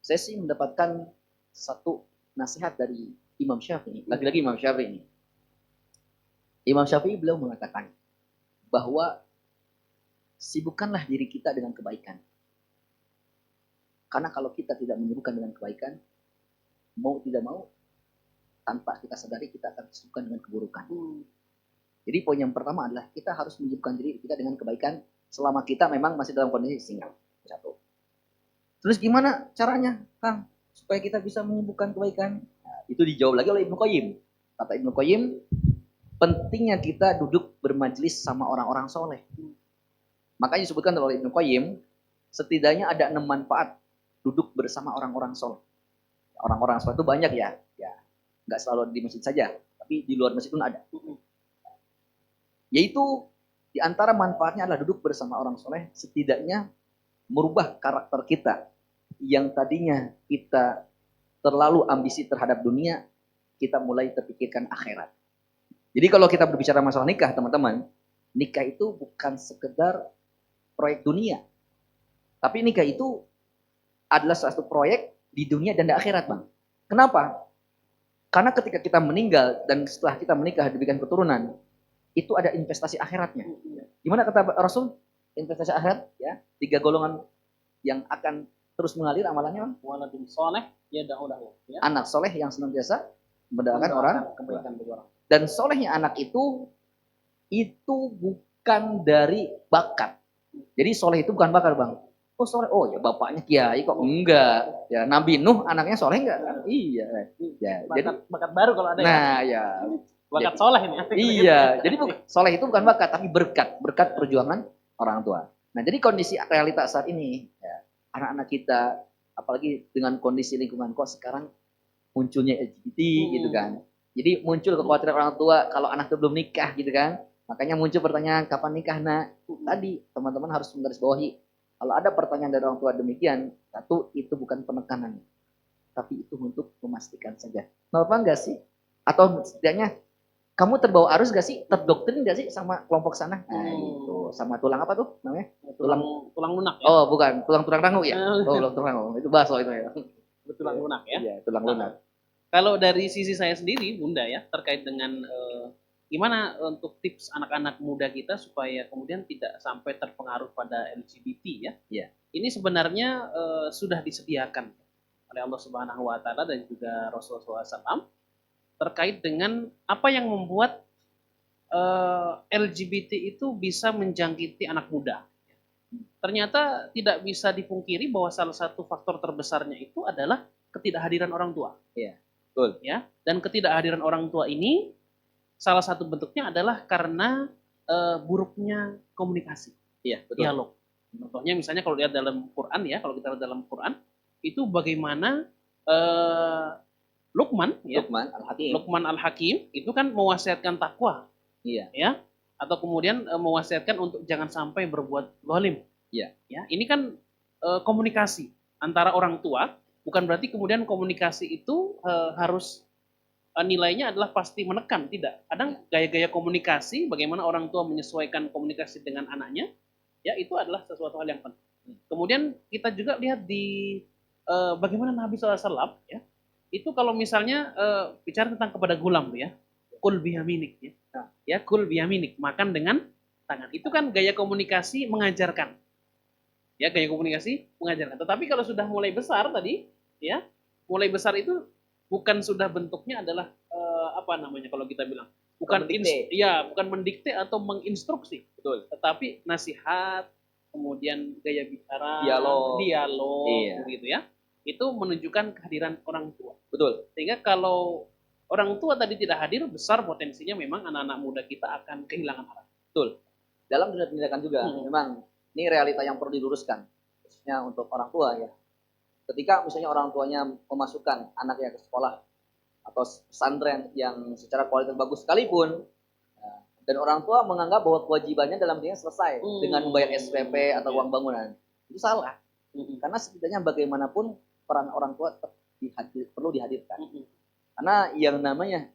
[SPEAKER 2] saya sih mendapatkan satu nasihat dari Imam Syafi'i. Lagi-lagi Imam Syafi'i. Imam Syafi'i beliau mengatakan bahwa sibukkanlah diri kita dengan kebaikan. Karena kalau kita tidak menyibukkan dengan kebaikan, mau tidak mau, tanpa kita sadari kita akan disibukkan dengan keburukan. Jadi poin yang pertama adalah kita harus menyibukkan diri kita dengan kebaikan selama kita memang masih dalam kondisi single. Satu. Terus gimana caranya, Kang, supaya kita bisa menyibukkan kebaikan? Nah, itu dijawab lagi oleh Ibnu Qayyim. Kata Ibnu Qayyim, pentingnya kita duduk bermajelis sama orang-orang soleh. Makanya disebutkan oleh Ibnu Qayyim, setidaknya ada 6 manfaat duduk bersama orang-orang soleh. Orang-orang soleh itu banyak ya, nggak selalu di masjid saja, tapi di luar masjid pun ada. Yaitu di antara manfaatnya adalah duduk bersama orang soleh, setidaknya merubah karakter kita yang tadinya kita terlalu ambisi terhadap dunia, kita mulai terpikirkan akhirat. Jadi kalau kita berbicara masalah nikah, teman-teman, nikah itu bukan sekedar proyek dunia, tapi nikah itu adalah suatu proyek di dunia dan di akhirat, Bang. Kenapa? Karena ketika kita meninggal dan setelah kita menikah diberikan keturunan, itu ada investasi akhiratnya. Gimana kata Rasul? Investasi akhirat, ya, 3 golongan yang akan terus mengalir amalannya,
[SPEAKER 1] Waladun soleh ya da'ulahu. Ya.
[SPEAKER 2] anak soleh yang senantiasa mendoakan orang
[SPEAKER 1] kebaikan bagi orang.
[SPEAKER 2] dan solehnya anak itu bukan dari bakat. Jadi soleh itu bukan bakat, Bang. Oh soleh, oh ya bapaknya kiai kok enggak. Ya Nabi Nuh anaknya soleh enggak? Kan? Iya. Ya, jadi
[SPEAKER 1] Bakat baru kalau ada ya.
[SPEAKER 2] nah ya.
[SPEAKER 1] Bakat soleh ini.
[SPEAKER 2] Iya, jadi soleh itu bukan bakat, tapi berkat perjuangan orang tua. Nah, jadi kondisi realitas saat ini, ya, anak-anak kita, apalagi dengan kondisi lingkungan kok sekarang munculnya LGBT gitu kan. Jadi muncul kekhawatiran orang tua kalau anak itu belum nikah gitu kan. Makanya muncul pertanyaan kapan nikah nak? Tadi teman-teman harus menggarisbawahi. Kalau ada pertanyaan dari orang tua demikian, satu itu bukan penekanan, tapi itu untuk memastikan saja. Normal enggak sih? Atau setidaknya kamu terbawa arus gak sih? Terdoktrin gak sih sama kelompok sana? Nah,
[SPEAKER 1] Hmm.
[SPEAKER 2] gitu. Sama tulang apa tuh namanya?
[SPEAKER 1] Tulang lunak ya.
[SPEAKER 2] Oh, bukan. Tulang rangu ya?
[SPEAKER 1] Eh.
[SPEAKER 2] Oh, tulang rangu. Itu bakso itu ya.
[SPEAKER 1] Tulang lunak ya.
[SPEAKER 2] Iya, tulang lunak.
[SPEAKER 1] Kalau dari sisi saya sendiri, Bunda ya, terkait dengan gimana untuk tips anak-anak muda kita supaya kemudian tidak sampai terpengaruh pada LGBT ya.
[SPEAKER 2] Iya.
[SPEAKER 1] Ini sebenarnya sudah disediakan oleh Allah Subhanahu wa taala dan juga Rasulullah SAW terkait dengan apa yang membuat LGBT itu bisa menjangkiti anak muda. Ternyata tidak bisa dipungkiri bahwa salah satu faktor terbesarnya itu adalah ketidakhadiran orang tua.
[SPEAKER 2] Iya, betul.
[SPEAKER 1] Ya, dan ketidakhadiran orang tua ini salah satu bentuknya adalah karena buruknya komunikasi,
[SPEAKER 2] Iya, betul.
[SPEAKER 1] dialog. Contohnya misalnya kalau lihat dalam Quran ya, kalau kita lihat dalam Quran itu bagaimana Luqman ya,
[SPEAKER 2] Luqman Al-Hakim.
[SPEAKER 1] Luqman Al-Hakim itu kan mewasiatkan takwa
[SPEAKER 2] Iya.
[SPEAKER 1] ya, atau kemudian mewasiatkan untuk jangan sampai berbuat zalim.
[SPEAKER 2] Iya.
[SPEAKER 1] Ya, ini kan komunikasi antara orang tua, bukan berarti kemudian komunikasi itu harus nilainya adalah pasti menekan, tidak. Kadang gaya-gaya komunikasi, bagaimana orang tua menyesuaikan komunikasi dengan anaknya, ya itu adalah sesuatu hal yang penting. Kemudian kita juga lihat di bagaimana Nabi SAW ya, itu kalau misalnya bicara tentang kepada gulam ya, kul biyaminik ya, ya kul biyaminik, makan dengan tangan. Itu kan gaya komunikasi mengajarkan, ya gaya komunikasi mengajarkan. Tetapi kalau sudah mulai besar tadi, ya mulai besar itu bukan sudah bentuknya adalah apa namanya kalau kita bilang bukan bukan mendikte atau menginstruksi,
[SPEAKER 2] Betul.
[SPEAKER 1] tetapi nasihat, kemudian gaya bicara,
[SPEAKER 2] Dialog. Iya.
[SPEAKER 1] begitu ya. Itu menunjukkan kehadiran orang tua.
[SPEAKER 2] Betul.
[SPEAKER 1] Sehingga kalau orang tua tadi tidak hadir, besar potensinya memang anak-anak muda kita akan kehilangan arah.
[SPEAKER 2] Betul. Dalam dunia pendidikan juga memang ini realita yang perlu diluruskan, khususnya untuk orang tua ya. Ketika misalnya orang tuanya memasukkan anaknya ke sekolah atau pesantren yang secara kualitas bagus sekalipun, dan orang tua menganggap bahwa kewajibannya dalam dirinya selesai dengan membayar SPP atau uang bangunan, itu salah. Karena setidaknya bagaimanapun peran orang tua tetap perlu dihadirkan. Karena yang namanya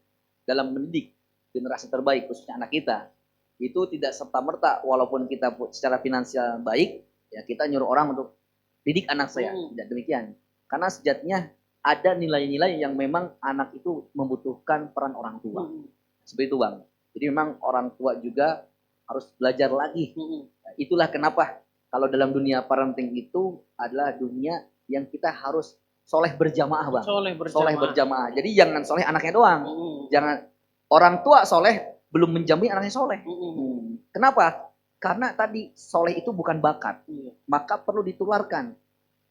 [SPEAKER 2] dalam mendidik generasi terbaik, khususnya anak kita, itu tidak serta-merta walaupun kita secara finansial baik, ya kita nyuruh orang untuk didik anak saya. Tidak demikian. Karena sejatinya ada nilai-nilai yang memang anak itu membutuhkan peran orang tua. Seperti itu Bang. Jadi memang orang tua juga harus belajar lagi. Nah, itulah kenapa kalau dalam dunia parenting itu adalah dunia yang kita harus soleh berjamaah Bang. Soleh berjamaah. Jadi jangan soleh anaknya doang. Jangan orang tua soleh belum menjamin anaknya soleh. Kenapa? Karena tadi soleh itu bukan bakat. Maka perlu ditularkan.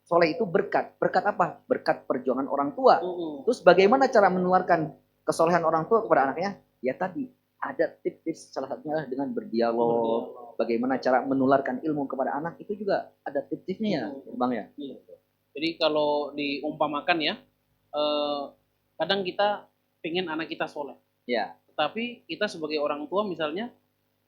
[SPEAKER 2] Soleh itu berkat. Berkat apa? Berkat perjuangan orang tua. Terus bagaimana cara menularkan kesolehan orang tua kepada anaknya? Ya tadi ada tips-tips, salah satunya adalah dengan berdialog. Bagaimana cara menularkan ilmu kepada anak, itu juga ada tips-tipsnya ya Bang ya.
[SPEAKER 1] Jadi kalau diumpamakan ya, kadang kita pengen anak kita soleh.
[SPEAKER 2] Iya.
[SPEAKER 1] Tetapi kita sebagai orang tua misalnya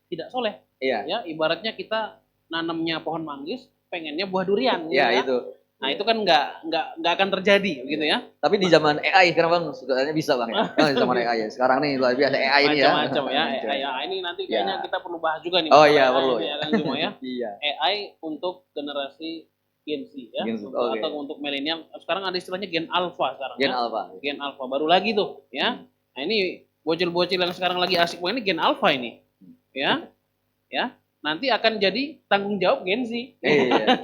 [SPEAKER 1] tidak soleh.
[SPEAKER 2] Iya.
[SPEAKER 1] Ya, ibaratnya kita nanamnya pohon manggis, pengennya buah durian.
[SPEAKER 2] Iya
[SPEAKER 1] ya.
[SPEAKER 2] itu.
[SPEAKER 1] Nah itu kan nggak akan terjadi, gitu ya.
[SPEAKER 2] Tapi di zaman AI sekarang Bang, sebenarnya bisa Bang ya. Di zaman AI ya. Sekarang nih luar biasa AI ini ya.
[SPEAKER 1] Macam-macam ya. AI ini nanti kayaknya kita perlu bahas juga nih.
[SPEAKER 2] Oh iya
[SPEAKER 1] AI
[SPEAKER 2] perlu.
[SPEAKER 1] ini, ya kan semua ya.
[SPEAKER 2] Iya.
[SPEAKER 1] AI untuk generasi Gen Z ya,
[SPEAKER 2] Gen Z,
[SPEAKER 1] atau untuk milenial. Sekarang ada istilahnya Gen Alpha sekarang.
[SPEAKER 2] Gen
[SPEAKER 1] ya.
[SPEAKER 2] Alpha.
[SPEAKER 1] Gen Alpha baru lagi tuh, ya. Nah ini bocil-bocil yang sekarang lagi asik main ini Gen Alpha ini, ya, ya. Nanti akan jadi tanggung jawab Gen Z.
[SPEAKER 2] Iya.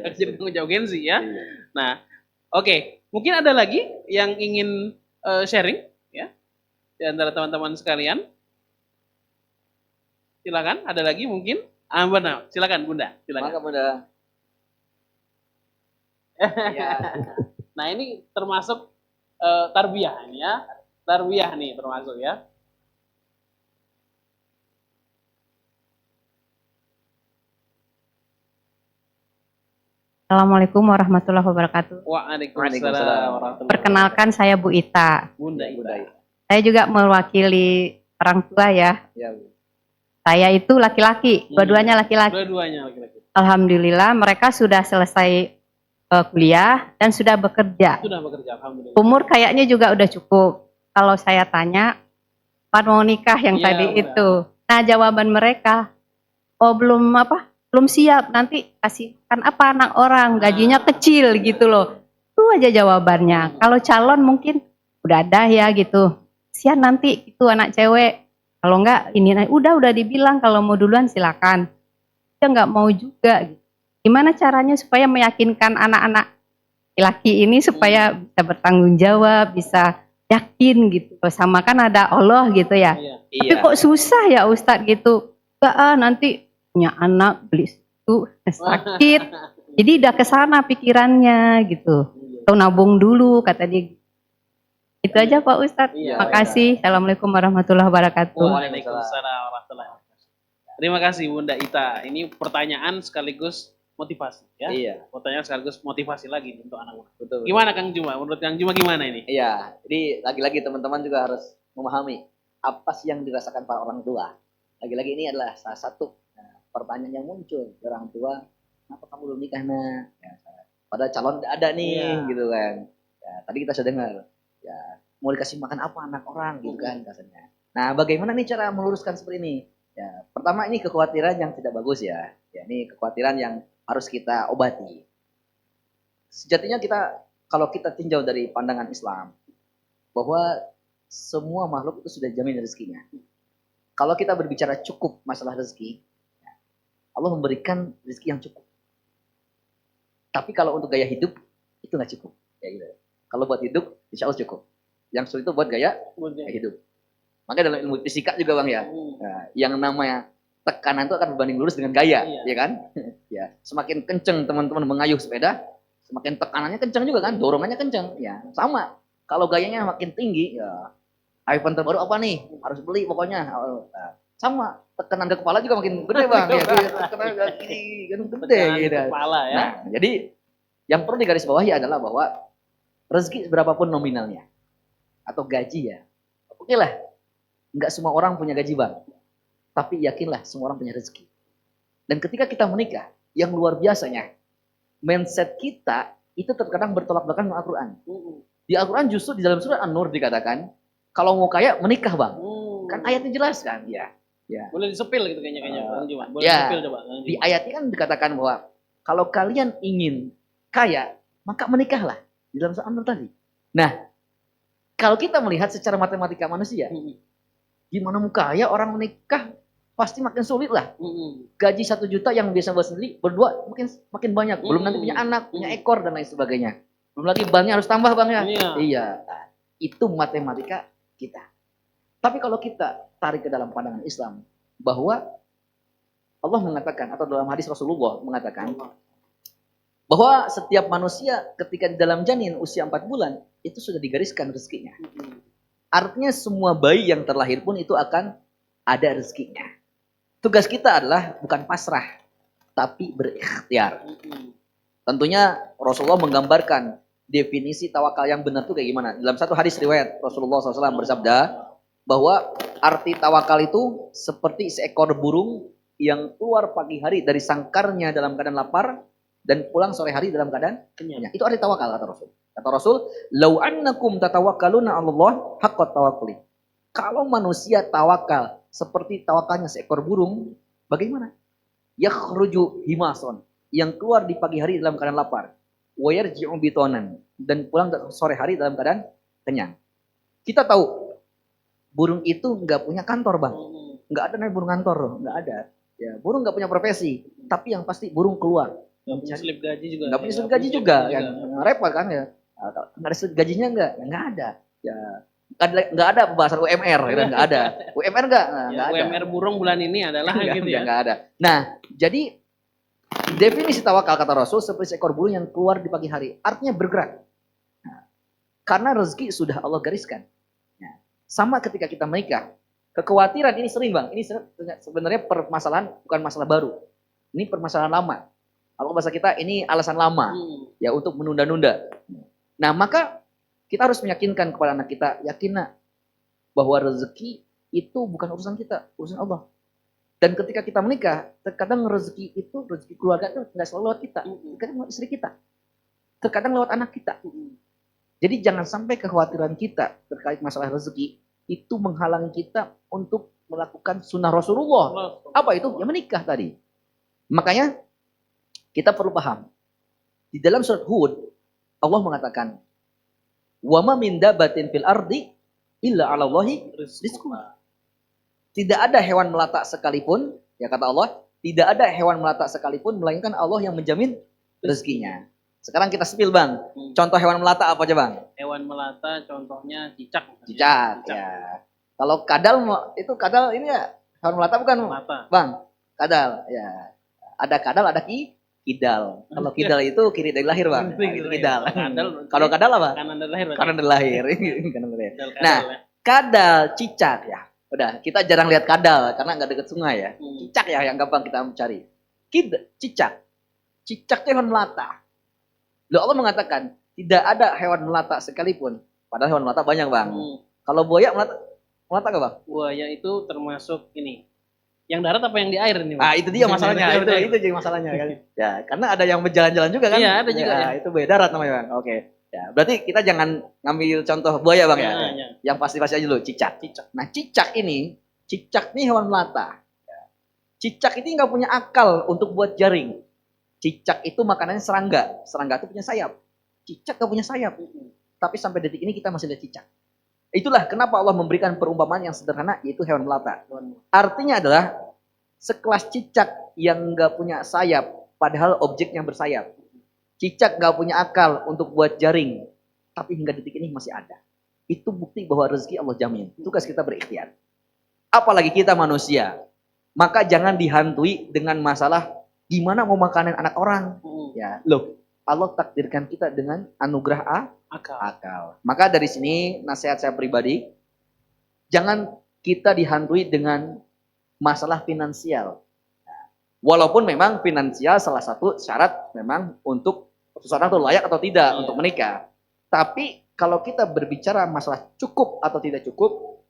[SPEAKER 1] Akan jadi tanggung jawab Gen Z ya.
[SPEAKER 2] Iya.
[SPEAKER 1] Nah, oke. Mungkin ada lagi yang ingin sharing ya di antara teman-teman sekalian. Silakan, ada lagi mungkin? Benar. Silakan Bunda, silakan.
[SPEAKER 2] Maka Bunda.
[SPEAKER 1] Ya. Nah, ini termasuk tarbiyah ini ya. Tarbiyah nih termasuk ya.
[SPEAKER 5] Assalamualaikum warahmatullahi wabarakatuh.
[SPEAKER 1] Waalaikumsalam warahmatullahi
[SPEAKER 5] Perkenalkan saya Bu Ita.
[SPEAKER 1] Bunda Ita.
[SPEAKER 5] Saya juga mewakili orang tua ya.
[SPEAKER 2] Ya.
[SPEAKER 5] Saya itu laki-laki, dua-duanya laki-laki.
[SPEAKER 1] Dua-duanya laki-laki.
[SPEAKER 5] Alhamdulillah mereka sudah selesai kuliah dan sudah bekerja.
[SPEAKER 1] Sudah bekerja, alhamdulillah.
[SPEAKER 5] Umur kayaknya juga udah cukup. Kalau saya tanya, kapan mau nikah yang
[SPEAKER 1] Iya,
[SPEAKER 5] tadi
[SPEAKER 1] benar.
[SPEAKER 5] itu. Nah, jawaban mereka, oh belum siap, nanti kasih kan apa anak orang, gajinya kecil gitu loh. Itu aja jawabannya. Kalau calon mungkin udah ada ya gitu. Sian nanti itu anak cewek. Kalau enggak ini udah dibilang kalau mau duluan silakan. Dia enggak mau juga. Gimana caranya supaya meyakinkan anak-anak laki ini supaya bisa bertanggung jawab, bisa yakin gitu. Sama kan ada Allah gitu ya.
[SPEAKER 1] Iya.
[SPEAKER 5] Tapi kok susah ya Ustadz gitu. Enggak nanti punya anak beli itu sakit. Jadi udah kesana pikirannya gitu. Atau nabung dulu kata dia. Itu aja Pak Ustadz.
[SPEAKER 1] Iya,
[SPEAKER 5] Makasih. Assalamualaikum warahmatullahi wabarakatuh.
[SPEAKER 1] Waalaikumsalam warahmatullahi wabarakatuh. Terima kasih Bunda Ita. Ini pertanyaan sekaligus motivasi ya.
[SPEAKER 2] Iya,
[SPEAKER 1] Pertanyaan sekaligus motivasi lagi nih untuk anak-anak.
[SPEAKER 2] betul.
[SPEAKER 1] Gimana Kang Juma? Menurut Kang Juma gimana ini?
[SPEAKER 2] Iya, jadi lagi-lagi teman-teman juga harus memahami apa sih yang dirasakan para orang tua. Lagi-lagi ini adalah salah satu pertanyaan yang muncul dari orang tua, kenapa kamu belum nikah nak? Ya, padahal calon udah ada nih,
[SPEAKER 1] Iya.
[SPEAKER 2] gitu kan. Ya, tadi kita sudah dengar, ya mau dikasih makan apa anak orang, gitu kan rasanya. Nah, bagaimana nih cara meluruskan seperti ini? Ya, pertama ini kekhawatiran yang tidak bagus ya. Ya, ini kekhawatiran yang harus kita obati. Sejatinya kalau kita tinjau dari pandangan Islam, bahwa semua makhluk itu sudah jamin rezekinya. Kalau kita berbicara cukup masalah rezeki, Allah memberikan rezeki yang cukup. Tapi kalau untuk gaya hidup, itu nggak cukup. Ya, gitu. Kalau buat hidup, insya Allah cukup. Yang sulit itu buat gaya hidup. Makanya dalam ilmu fisika juga Bang ya, yang namanya tekanan itu akan berbanding lurus dengan gaya, ya kan? Ya, semakin kenceng teman-teman mengayuh sepeda, semakin tekanannya kenceng juga kan, dorongannya kenceng. Ya, sama. Kalau gayanya makin tinggi, ya iPhone terbaru apa nih? Harus beli pokoknya. Sama, tekanan ke kepala juga makin gede Bang. Ya, tekanan ke kiri kan gede gitu.
[SPEAKER 1] Kepala ya.
[SPEAKER 2] Nah, jadi yang perlu digarisbawahi adalah bahwa rezeki berapapun nominalnya atau gaji ya, oke lah. Nggak semua orang punya gaji Bang. Tapi yakinlah semua orang punya rezeki. Dan ketika kita menikah, yang luar biasanya, mindset kita itu terkadang bertolak belakang dengan Al-Quran. Di Al-Quran justru di dalam surat An-Nur dikatakan, kalau mau kaya menikah Bang. Kan ayatnya jelas kan? Ya.
[SPEAKER 1] Boleh disepil gitu kayaknya Kang Juma. Boleh
[SPEAKER 2] Ya.
[SPEAKER 1] disepil coba.
[SPEAKER 2] Di ayatnya kan dikatakan bahwa kalau kalian ingin kaya, maka menikahlah. Di dalam surat An-Nur tadi. Nah, kalau kita melihat secara matematika manusia, gimana mau kaya orang menikah pasti makin sulit lah. Gaji 1 juta yang biasa buat sendiri berdua makin banyak. Belum nanti punya anak, punya ekor dan lain sebagainya. Belum lagi bannya harus tambah Bang ya. Iya. Nah, itu matematika kita. Tapi kalau kita tarik ke dalam pandangan Islam bahwa Allah mengatakan atau dalam hadis Rasulullah mengatakan bahwa setiap manusia ketika di dalam janin usia 4 bulan itu sudah digariskan rezekinya. Artinya semua bayi yang terlahir pun itu akan ada rezekinya. Tugas kita adalah bukan pasrah, tapi berikhtiar. Tentunya Rasulullah menggambarkan definisi tawakal yang benar itu kayak gimana. Dalam satu hadis riwayat Rasulullah SAW bersabda bahwa arti tawakal itu seperti seekor burung yang keluar pagi hari dari sangkarnya dalam keadaan lapar dan pulang sore hari dalam keadaan kenyang. Itu arti tawakal kata Rasul. Kata Rasul, "Lau annakum tatawakkaluna 'ala Allah haqqat tawakkuli." Kalau manusia tawakal seperti tawakalnya seekor burung, bagaimana? Yakhruju himason, yang keluar di pagi hari dalam keadaan lapar. Wa yarji'u bitonan, dan pulang sore hari dalam keadaan kenyang. Kita tahu burung itu nggak punya kantor Bang. Nggak ada namanya burung kantor loh, nggak ada. Ya, burung nggak punya profesi, tapi yang pasti burung keluar.
[SPEAKER 1] Nggak punya slip gaji juga.
[SPEAKER 2] Nggak punya slip gaji juga, kan? Repot kan ya. Nggak ada slip gajinya nggak ada. Ya, nggak ada pembahasan UMR, kan? Nggak ada. UMR nggak ada.
[SPEAKER 1] UMR burung bulan ini adalah gitu ya.
[SPEAKER 2] Nggak ada. Nah, jadi definisi tawakal kata Rasul seperti seekor burung yang keluar di pagi hari, artinya bergerak. Nah, karena rezeki sudah Allah gariskan. Nah, sama ketika kita menikah, kekhawatiran ini sering Bang. Ini sebenarnya permasalahan bukan masalah baru. Ini permasalahan lama. Kalau bahasa kita ini alasan lama ya untuk menunda-nunda. Nah, maka kita harus meyakinkan kepada anak kita, yakin nak, bahwa rezeki itu bukan urusan kita, urusan Allah. Dan ketika kita menikah, terkadang rezeki keluarga itu nggak selalu lewat kita, terkadang lewat istri kita, terkadang lewat anak kita. Jadi jangan sampai kekhawatiran kita terkait masalah rezeki itu menghalangi kita untuk melakukan sunnah Rasulullah. Apa itu? Ya menikah tadi. Makanya kita perlu paham. Di dalam surat Hud, Allah mengatakan, "Wa ma min dabatin fil ardi illa 'ala Allahi rizquha." Tidak ada hewan melata sekalipun, ya kata Allah, tidak ada hewan melata sekalipun melainkan Allah yang menjamin rezekinya. Sekarang kita spill, Bang. Contoh hewan melata apa aja, Bang?
[SPEAKER 1] Hewan melata contohnya cicak.
[SPEAKER 2] Cicak, ya. Kalau kadal itu kadal ini ya hewan melata bukan,
[SPEAKER 1] Melata.
[SPEAKER 2] Bang? Kadal, ya. Ada kadal, ada kidal. Kalau kidal itu kiri dari lahir, Bang. Nah, itu kidal. Kalau kadal apa?
[SPEAKER 1] Kanan dari lahir.
[SPEAKER 2] Kanan dari lahir. Kanan dari lahir.
[SPEAKER 1] Kadal,
[SPEAKER 2] Nah,
[SPEAKER 1] ya.
[SPEAKER 2] kadal, cicak ya. Udah, kita jarang lihat kadal karena nggak deket sungai ya.
[SPEAKER 1] Hmm.
[SPEAKER 2] Cicak ya yang gampang kita mencari. Cicak. Cicak itu hewan melata. Loh, Allah mengatakan tidak ada hewan melata sekalipun. Padahal hewan melata banyak, Bang. Kalau buaya melata nggak, Bang?
[SPEAKER 1] Buaya itu termasuk ini. Yang darat apa yang di air ini, Bang?
[SPEAKER 2] Ah, itu dia masalahnya. itu jadi masalahnya kan. Ya, karena ada yang berjalan-jalan juga kan.
[SPEAKER 1] Iya, ada juga,
[SPEAKER 2] Ya,
[SPEAKER 1] ya.
[SPEAKER 2] itu buaya darat namanya, Bang. Oke. Ya, berarti kita jangan ngambil contoh buaya, Bang ya.
[SPEAKER 1] Ya.
[SPEAKER 2] Yang pasti-pasti aja dulu, cicak. Nah, cicak ini hewan melata. Cicak ini nggak punya akal untuk buat jaring. Cicak itu makanannya serangga. Serangga itu punya sayap. Cicak nggak punya sayap. Tapi sampai detik ini kita masih lihat cicak. Itulah kenapa Allah memberikan perumpamaan yang sederhana, yaitu hewan melata. Artinya adalah sekelas cicak yang nggak punya sayap, padahal objeknya bersayap. Cicak nggak punya akal untuk buat jaring, tapi hingga detik ini masih ada. Itu bukti bahwa rezeki Allah jamin. Tugas kita berikhtiar. Apalagi kita manusia. Maka jangan dihantui dengan masalah gimana mau makanan anak orang. Ya, loh, Allah takdirkan kita dengan anugerah akal. Maka dari sini nasihat saya pribadi, jangan kita dihantui dengan masalah finansial. Walaupun memang finansial salah satu syarat memang untuk seseorang itu layak atau tidak untuk menikah. Tapi kalau kita berbicara masalah cukup atau tidak cukup,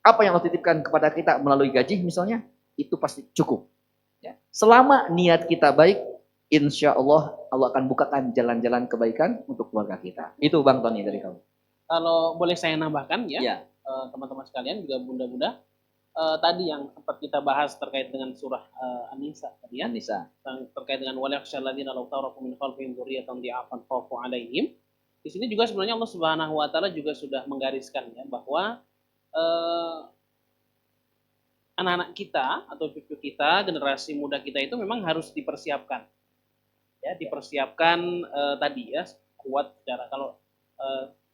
[SPEAKER 2] apa yang Allah titipkan kepada kita melalui gaji misalnya, itu pasti cukup. Ya. Selama niat kita baik, insya Allah Allah akan bukakan jalan-jalan kebaikan untuk keluarga kita. Itu Bang Tony dari kamu.
[SPEAKER 1] Kalau boleh saya nambahkan ya,
[SPEAKER 2] Ya.
[SPEAKER 1] Teman-teman sekalian juga bunda-bunda, tadi yang sempat kita bahas terkait dengan surah An-Nisa tadi ya,
[SPEAKER 2] Anissa.
[SPEAKER 1] terkait dengan walayakhsyalladzina law taraku min khalfihim dzurriyyatan dha'afan khafu 'alaihim. Di sini juga sebenarnya Allah Subhanahu wa taala juga sudah menggariskan ya bahwa anak-anak kita atau cucu kita, generasi muda kita itu memang harus dipersiapkan. Ya, dipersiapkan tadi ya, kuat secara kalau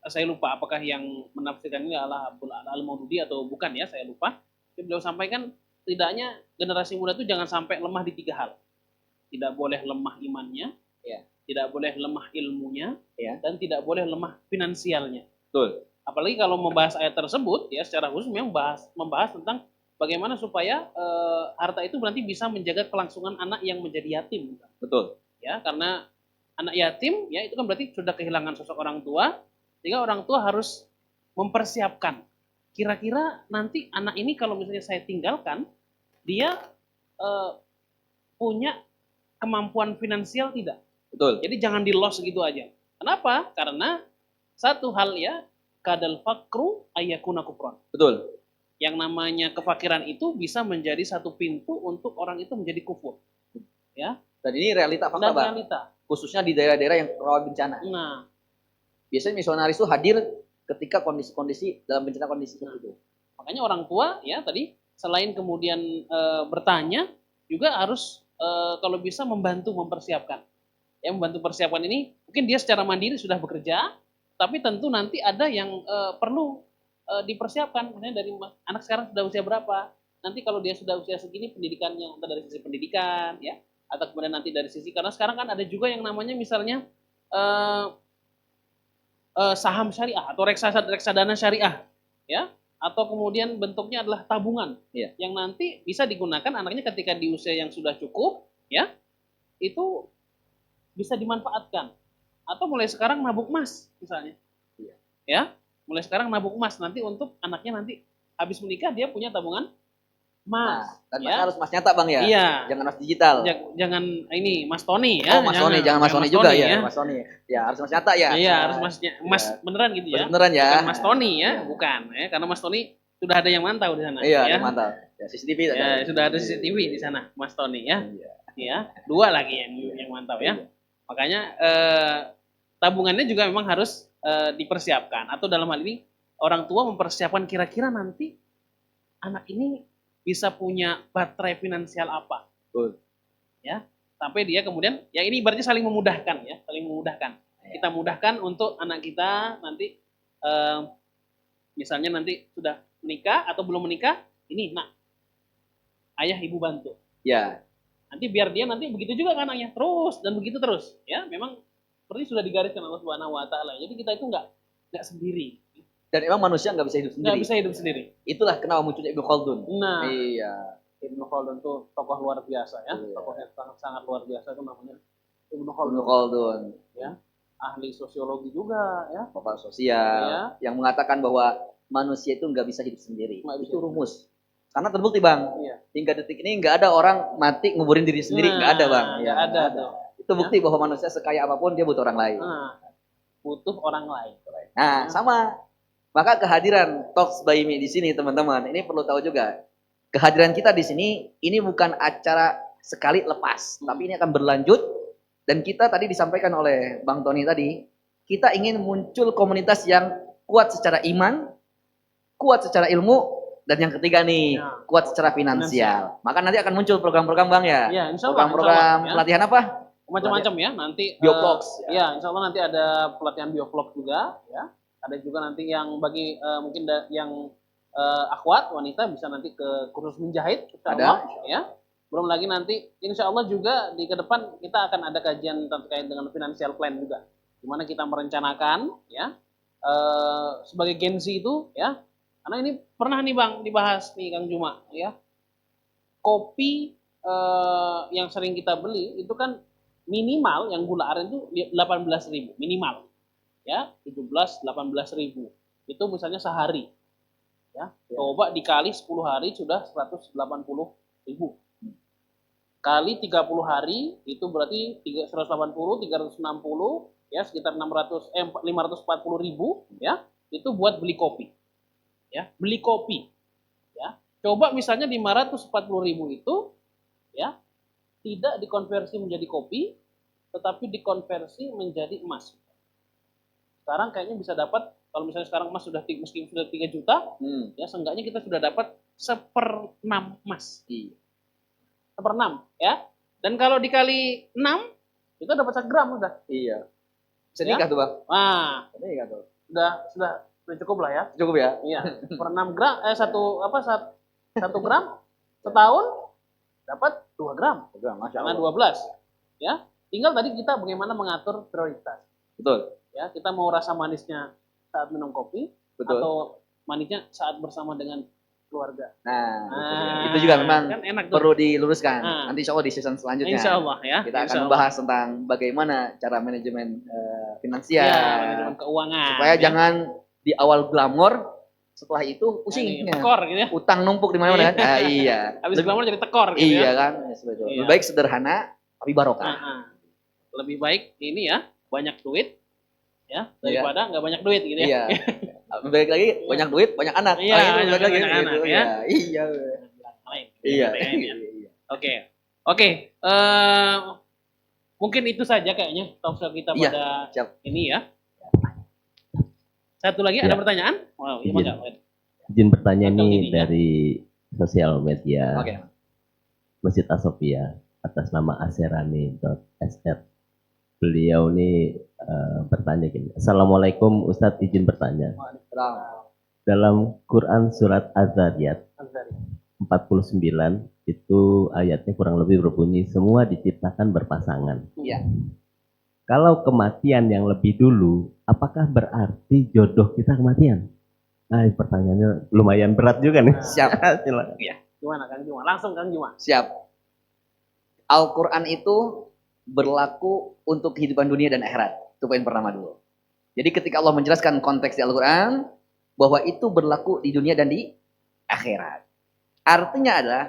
[SPEAKER 1] saya lupa apakah yang menafsirkan ini adalah Abdul Al-Maududi atau bukan ya, saya lupa. Tapi beliau sampaikan tidaknya generasi muda itu jangan sampai lemah di 3 hal. Tidak boleh lemah imannya,
[SPEAKER 2] Ya.
[SPEAKER 1] tidak boleh lemah ilmunya,
[SPEAKER 2] Ya.
[SPEAKER 1] dan tidak boleh lemah finansialnya.
[SPEAKER 2] Betul.
[SPEAKER 1] Apalagi kalau membahas ayat tersebut ya secara khusus memang membahas tentang bagaimana supaya harta itu nanti bisa menjaga kelangsungan anak yang menjadi yatim.
[SPEAKER 2] Betul.
[SPEAKER 1] Ya, karena anak yatim ya itu kan berarti sudah kehilangan sosok orang tua, sehingga orang tua harus mempersiapkan. Kira-kira nanti anak ini kalau misalnya saya tinggalkan, dia punya kemampuan finansial tidak?
[SPEAKER 2] Betul.
[SPEAKER 1] Jadi jangan di loss gitu aja. Kenapa? Karena satu hal ya, kadal fakru ayakuna kufron.
[SPEAKER 2] Betul.
[SPEAKER 1] Yang namanya kefakiran itu bisa menjadi satu pintu untuk orang itu menjadi kufur. Ya.
[SPEAKER 2] Dan ini realita fakta,
[SPEAKER 1] Dan
[SPEAKER 2] Bang.
[SPEAKER 1] realita.
[SPEAKER 2] Khususnya di daerah-daerah yang rawan bencana.
[SPEAKER 1] Nah,
[SPEAKER 2] Biasanya misionaris itu hadir ketika kondisi-kondisi dalam bencana kondisi seperti itu.
[SPEAKER 1] makanya orang tua ya tadi selain kemudian bertanya juga harus kalau bisa membantu mempersiapkan. Ya, membantu persiapkan ini mungkin dia secara mandiri sudah bekerja, tapi tentu nanti ada yang perlu dipersiapkan. Misalnya dari anak sekarang sudah usia berapa? Nanti kalau dia sudah usia segini pendidikannya, entah dari sisi pendidikan ya, atau kemudian nanti dari sisi karena sekarang kan ada juga yang namanya misalnya saham syariah atau reksadana syariah ya, atau kemudian bentuknya adalah tabungan yang nanti bisa digunakan anaknya ketika di usia yang sudah cukup ya, itu bisa dimanfaatkan. Atau mulai sekarang nabung emas misalnya ya, mulai sekarang nabung emas nanti untuk anaknya nanti habis menikah dia punya tabungan Mas.
[SPEAKER 2] Dan
[SPEAKER 1] Ya.
[SPEAKER 2] harus mas nyata bang ya.
[SPEAKER 1] Iya.
[SPEAKER 2] Jangan mas digital.
[SPEAKER 1] Jangan ini Mas Tony ya.
[SPEAKER 2] Oh mas Tony, jangan mas Tony juga
[SPEAKER 1] Tony,
[SPEAKER 2] ya. Mas Tony. Ya harus mas nyata ya.
[SPEAKER 1] Iya, harus Mas
[SPEAKER 2] Ya.
[SPEAKER 1] beneran gitu ya.
[SPEAKER 2] Beneran ya.
[SPEAKER 1] Bukan Mas Tony ya, bukan ya. Karena Mas Tony sudah ada yang mantau di sana.
[SPEAKER 2] Iya,
[SPEAKER 1] ya.
[SPEAKER 2] mantap. Ya, CCTV ada.
[SPEAKER 1] Ya, sudah ada CCTV di sana, Mas Tony ya.
[SPEAKER 2] Iya.
[SPEAKER 1] Ya, 2 lagi yang mantau ya. Makanya tabungannya juga memang harus dipersiapkan, atau dalam hal ini orang tua mempersiapkan kira-kira nanti anak ini bisa punya baterai finansial apa.
[SPEAKER 2] Betul.
[SPEAKER 1] Ya, sampai dia kemudian ya ini berarti saling memudahkan ya, saling memudahkan. Kita mudahkan untuk anak kita nanti misalnya nanti sudah menikah atau belum menikah, ini nak ayah ibu bantu.
[SPEAKER 2] Ya.
[SPEAKER 1] Nanti biar dia nanti begitu juga kan anaknya terus dan begitu terus ya, memang seperti sudah digariskan Allah Subhanahu wa taala. Jadi kita itu enggak sendiri.
[SPEAKER 2] Dan emang manusia nggak bisa hidup sendiri.
[SPEAKER 1] Nggak bisa hidup sendiri.
[SPEAKER 2] Itulah kenapa munculnya Ibnu Khaldun.
[SPEAKER 1] Nah,
[SPEAKER 2] Iya.
[SPEAKER 1] Ibnu Khaldun tuh tokoh luar biasa ya.
[SPEAKER 2] Iya.
[SPEAKER 1] Tokohnya sangat luar biasa itu namanya Ibnu
[SPEAKER 2] Ibnu
[SPEAKER 1] Khaldun.
[SPEAKER 2] Khaldun,
[SPEAKER 1] Ahli sosiologi juga ya.
[SPEAKER 2] bapak sosial,
[SPEAKER 1] Iya.
[SPEAKER 2] yang mengatakan bahwa manusia itu nggak bisa hidup sendiri.
[SPEAKER 1] Nggak bisa.
[SPEAKER 2] Itu rumus. Karena terbukti bang,
[SPEAKER 1] Iya.
[SPEAKER 2] hingga detik ini nggak ada orang mati nguburin diri sendiri, nggak ada bang.
[SPEAKER 1] Nggak
[SPEAKER 2] Ya,
[SPEAKER 1] ada
[SPEAKER 2] nggak
[SPEAKER 1] tuh.
[SPEAKER 2] Itu bukti bahwa manusia sekaya apapun dia butuh orang lain.
[SPEAKER 1] Nah, butuh orang lain.
[SPEAKER 2] Nah, sama. Maka kehadiran Talks by Me di sini teman-teman, ini perlu tahu juga. Kehadiran kita di sini ini bukan acara sekali lepas, tapi ini akan berlanjut. Dan kita tadi disampaikan oleh Bang Tony tadi, kita ingin muncul komunitas yang kuat secara iman, kuat secara ilmu, dan yang ketiga nih,
[SPEAKER 1] Ya.
[SPEAKER 2] kuat secara finansial. Maka nanti akan muncul program-program Bang ya.
[SPEAKER 1] Ya, insya Allah.
[SPEAKER 2] Program-program
[SPEAKER 1] ya.
[SPEAKER 2] pelatihan apa?
[SPEAKER 1] Macam-macam ya. Nanti
[SPEAKER 2] Bioplogs,
[SPEAKER 1] ya, insya Allah nanti ada pelatihan biovlog juga ya. Ada juga nanti yang bagi mungkin yang akhwat wanita bisa nanti ke kursus menjahit insya Allah, ya. Belum lagi nanti insya Allah juga di ke depan kita akan ada kajian terkait dengan financial plan juga, dimana kita merencanakan ya sebagai Gen Z itu ya, karena ini pernah nih Bang dibahas nih Kang Juma ya, kopi yang sering kita beli itu kan minimal yang gula aren itu 18.000 minimal ya, 17-18.000 itu misalnya sehari ya. Coba dikali 10 hari sudah 180.000 kali 30 hari itu berarti 180, 360 ya, sekitar 540.000 ya, itu buat beli kopi ya, beli kopi ya. Coba misalnya 540.000 itu ya tidak dikonversi menjadi kopi tetapi dikonversi menjadi emas. Sekarang kayaknya bisa dapat, kalau misalnya sekarang emas sudah meski sudah 3 juta, ya seenggaknya kita sudah dapat 1/6 emas.
[SPEAKER 2] Iya.
[SPEAKER 1] 1/6 ya. Dan kalau dikali 6 itu dapat 1 gram udah.
[SPEAKER 2] Iya. Bisa
[SPEAKER 1] Ya?
[SPEAKER 2] nikah tuh bang.
[SPEAKER 1] Wah,
[SPEAKER 2] Bisa nikah tuh.
[SPEAKER 1] sudah cukup lah ya.
[SPEAKER 2] Cukup ya.
[SPEAKER 1] Iya. Per 6 gram 1 gram setahun dapat 2 gram.
[SPEAKER 2] Udah, Masya
[SPEAKER 1] Karena
[SPEAKER 2] Allah.
[SPEAKER 1] 12 ya. Tinggal tadi kita bagaimana mengatur prioritas.
[SPEAKER 2] Betul.
[SPEAKER 1] Ya, kita mau rasa manisnya saat minum kopi
[SPEAKER 2] Betul.
[SPEAKER 1] atau manisnya saat bersama dengan keluarga.
[SPEAKER 2] Nah, itu juga memang
[SPEAKER 1] kan enak tuh.
[SPEAKER 2] perlu diluruskan.
[SPEAKER 1] Nah.
[SPEAKER 2] Nanti insya Allah di season selanjutnya
[SPEAKER 1] Insya Allah ya.
[SPEAKER 2] kita akan
[SPEAKER 1] Insya Allah.
[SPEAKER 2] membahas tentang bagaimana cara manajemen finansial
[SPEAKER 1] Ya, manajemen keuangan.
[SPEAKER 2] supaya
[SPEAKER 1] ya.
[SPEAKER 2] jangan di awal glamor, setelah itu
[SPEAKER 1] Ini
[SPEAKER 2] pusingnya
[SPEAKER 1] tekor gitu ya.
[SPEAKER 2] utang numpuk di mana-mana kan. Ah, iya.
[SPEAKER 1] Habis glamor jadi tekor gitu
[SPEAKER 2] Iya
[SPEAKER 1] ya.
[SPEAKER 2] kan. Ya, betul.
[SPEAKER 1] Iya.
[SPEAKER 2] Lebih baik sederhana tapi barokah.
[SPEAKER 1] Nah, lebih baik ini ya, banyak duit ya daripada nggak banyak duit gitu ya.
[SPEAKER 2] Iya. Lebih baik lagi banyak duit, banyak anak.
[SPEAKER 1] Iya,
[SPEAKER 2] itu
[SPEAKER 1] banyak
[SPEAKER 2] lebih baik
[SPEAKER 1] duit,
[SPEAKER 2] lagi,
[SPEAKER 1] banyak
[SPEAKER 2] gitu.
[SPEAKER 1] anak, ya.
[SPEAKER 2] Iya.
[SPEAKER 1] Lain.
[SPEAKER 2] Iya.
[SPEAKER 1] Katanya ini ya.
[SPEAKER 2] Iya.
[SPEAKER 1] Oke. Oke, mungkin itu saja kayaknya talk show kita
[SPEAKER 2] Iya,
[SPEAKER 1] pada
[SPEAKER 2] siap.
[SPEAKER 1] ini ya. Satu lagi
[SPEAKER 6] Ya.
[SPEAKER 1] ada pertanyaan? Wow, iya
[SPEAKER 6] Izin.
[SPEAKER 1] Bang.
[SPEAKER 6] Izin bertanya
[SPEAKER 1] Atau
[SPEAKER 6] nih
[SPEAKER 1] gini, ya.
[SPEAKER 6] dari sosial media
[SPEAKER 2] Oke.
[SPEAKER 6] Masjid Asofia atas nama aserani.sr. Beliau nih bertanya gini. Assalamualaikum Ustadz, izin bertanya. Dalam Quran surat Az-Zariyat 49 itu ayatnya kurang lebih berbunyi semua diciptakan berpasangan.
[SPEAKER 2] Iya.
[SPEAKER 6] Kalau kematian yang lebih dulu, apakah berarti jodoh kita kematian? Nah, pertanyaannya lumayan berat juga nih.
[SPEAKER 2] Siap.
[SPEAKER 6] Silakan.
[SPEAKER 1] Gimana Kang Juma? Langsung Kang Juma.
[SPEAKER 2] Siap. Al-Quran itu berlaku untuk kehidupan dunia dan akhirat. Itu poin pertama dulu. Jadi ketika Allah menjelaskan konteks di Al-Quran, bahwa itu berlaku di dunia dan di akhirat. Artinya adalah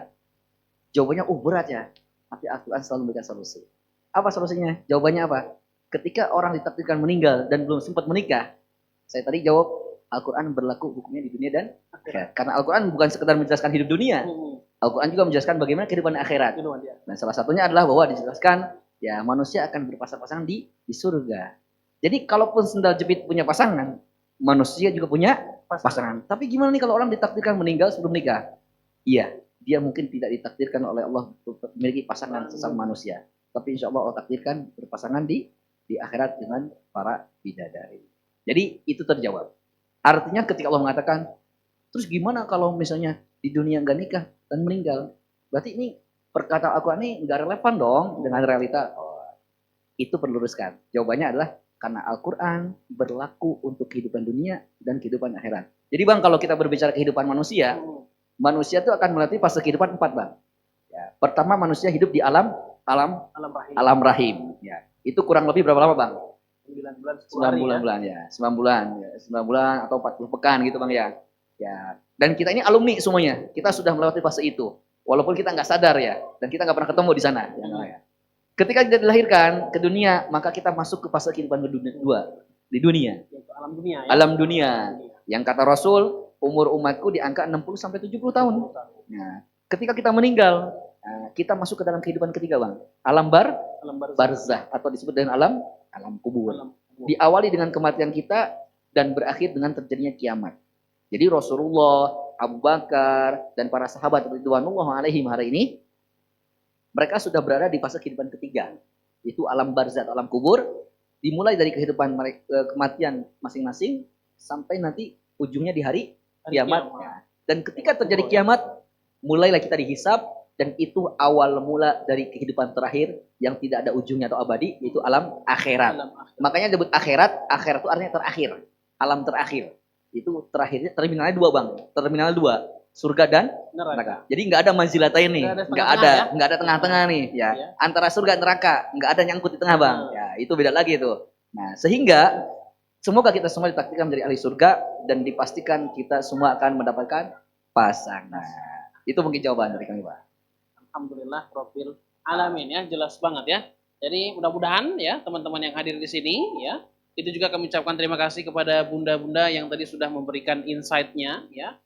[SPEAKER 2] jawabannya berat ya. Tapi Al-Quran selalu memberikan solusi. Apa solusinya? Jawabannya apa? Ketika orang ditakdirkan meninggal dan belum sempat menikah, saya tadi jawab Al-Quran berlaku hukumnya di dunia dan akhirat. Karena Al-Quran bukan sekedar menjelaskan hidup dunia. Al-Quran juga menjelaskan bagaimana kehidupan akhirat. Dan salah satunya adalah bahwa dijelaskan ya manusia akan berpasang-pasangan di surga. Jadi kalaupun sendal jepit punya pasangan, manusia juga punya pasangan. Tapi gimana nih kalau orang ditakdirkan meninggal sebelum nikah? Iya, dia mungkin tidak ditakdirkan oleh Allah untuk memiliki pasangan sesama manusia. Tapi insya Allah Allah takdirkan berpasangan di akhirat dengan para bidadari. Jadi itu terjawab. Artinya ketika Allah mengatakan, terus gimana kalau misalnya di dunia nggak nikah dan meninggal? Berarti ini perkataan Al-Quran ini nggak relevan dong dengan realita. Oh, itu perlu luruskan. Jawabannya adalah karena Al-Quran berlaku untuk kehidupan dunia dan kehidupan akhirat. Jadi Bang, kalau kita berbicara kehidupan manusia, manusia itu akan melalui fase kehidupan 4 Bang. Ya, pertama manusia hidup di alam rahim. Ya, itu kurang lebih berapa lama Bang?
[SPEAKER 1] 9 bulan
[SPEAKER 2] 9 bulan ya. 9 bulan ya. 9 bulan atau 40 pekan gitu Bang ya. Ya. Dan kita ini alumni semuanya. Kita sudah melewati fase itu. Walaupun kita nggak sadar ya. Dan kita nggak pernah ketemu di sana. Ya. Ketika kita dilahirkan ke dunia, maka kita masuk ke fase kehidupan kedua. Di dunia.
[SPEAKER 1] Alam dunia ya.
[SPEAKER 2] Alam dunia. Yang kata Rasul, umur umatku di angka 60-70 tahun. Nah, ketika kita meninggal, kita masuk ke dalam kehidupan ketiga Bang. Alam barzah atau disebut dengan alam kubur. Diawali dengan kematian kita dan berakhir dengan terjadinya kiamat. Jadi Rasulullah, Abu Bakar, dan para sahabat ridwanullah alaihim hari ini, mereka sudah berada di fase kehidupan ketiga. Yaitu alam barzah atau alam kubur. Dimulai dari kehidupan kematian masing-masing sampai nanti ujungnya di hari kiamat. Dan ketika terjadi kiamat, mulailah kita dihisab. Dan itu awal mula dari kehidupan terakhir yang tidak ada ujungnya atau abadi, yaitu alam akhirat. Makanya disebut akhirat itu artinya terakhir. Alam terakhir. Itu terakhirnya, terminalnya 2 Bang. Terminal 2, surga dan neraka. Jadi nggak ada manzilatain nih. Nggak ada tengah-tengah nih. Ya. Antara surga dan neraka, nggak ada nyangkut di tengah Bang. Ya, itu beda lagi itu. Nah, sehingga semoga kita semua ditakdirkan menjadi ahli surga dan dipastikan kita semua akan mendapatkan pasangan. Itu mungkin jawaban dari kami Pak.
[SPEAKER 1] Alhamdulillah Rabbil Alamin ya, jelas banget ya. Jadi mudah-mudahan ya teman-teman yang hadir di sini ya, itu juga kami ucapkan terima kasih kepada bunda-bunda yang tadi sudah memberikan insight-nya ya,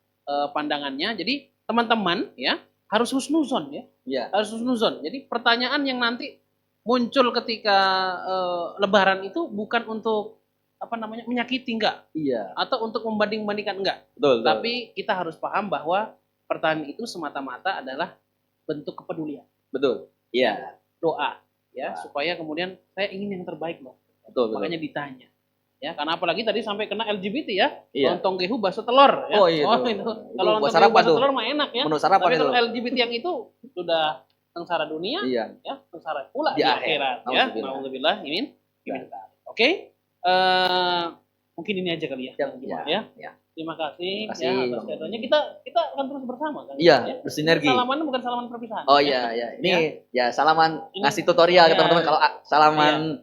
[SPEAKER 1] pandangannya. Jadi teman-teman ya harus husnuzon ya. Harus husnuzon. Jadi pertanyaan yang nanti muncul ketika lebaran itu bukan untuk menyakiti enggak?
[SPEAKER 2] Iya.
[SPEAKER 1] Atau untuk membanding-bandingkan enggak?
[SPEAKER 2] Betul.
[SPEAKER 1] Tapi kita harus paham bahwa pertanyaan itu semata-mata adalah bentuk kepedulian.
[SPEAKER 2] Betul. Iya.
[SPEAKER 1] Doa ya, supaya kemudian saya ingin yang terbaik loh.
[SPEAKER 2] Betul.
[SPEAKER 1] Makanya ditanya. Ya, karena apalagi tadi sampai kena LGBT ya.
[SPEAKER 2] Iya.
[SPEAKER 1] Lontong gehu bakso telur ya.
[SPEAKER 2] Oh, iya.
[SPEAKER 1] Itu. Kalau
[SPEAKER 2] buat
[SPEAKER 1] lontong gehu
[SPEAKER 2] sarapan
[SPEAKER 1] bakso
[SPEAKER 2] tuh.
[SPEAKER 1] telur mah enak ya.
[SPEAKER 2] Menu sarapan
[SPEAKER 1] Tapi
[SPEAKER 2] itu.
[SPEAKER 1] kalau LGBT yang itu sudah sengsara dunia,
[SPEAKER 2] Iya.
[SPEAKER 1] ya, sengsara pula
[SPEAKER 2] Di
[SPEAKER 1] di
[SPEAKER 2] akhirat.
[SPEAKER 1] akhirat ya.
[SPEAKER 2] Nauzubillah.
[SPEAKER 1] Nauzubillah. Oke. Mungkin ini aja kali ya.
[SPEAKER 2] Ya.
[SPEAKER 1] Terima kasih,
[SPEAKER 2] Terima kasih.
[SPEAKER 1] atas kedatangannya. Kita akan terus bersama kan.
[SPEAKER 2] Iya,
[SPEAKER 1] ya?
[SPEAKER 2] bersinergi.
[SPEAKER 1] Salaman bukan salaman perpisahan.
[SPEAKER 2] Oh
[SPEAKER 1] ya.
[SPEAKER 2] iya. Ini ya salaman ngasih tutorial ke
[SPEAKER 1] Iya.
[SPEAKER 2] teman-teman kalau salaman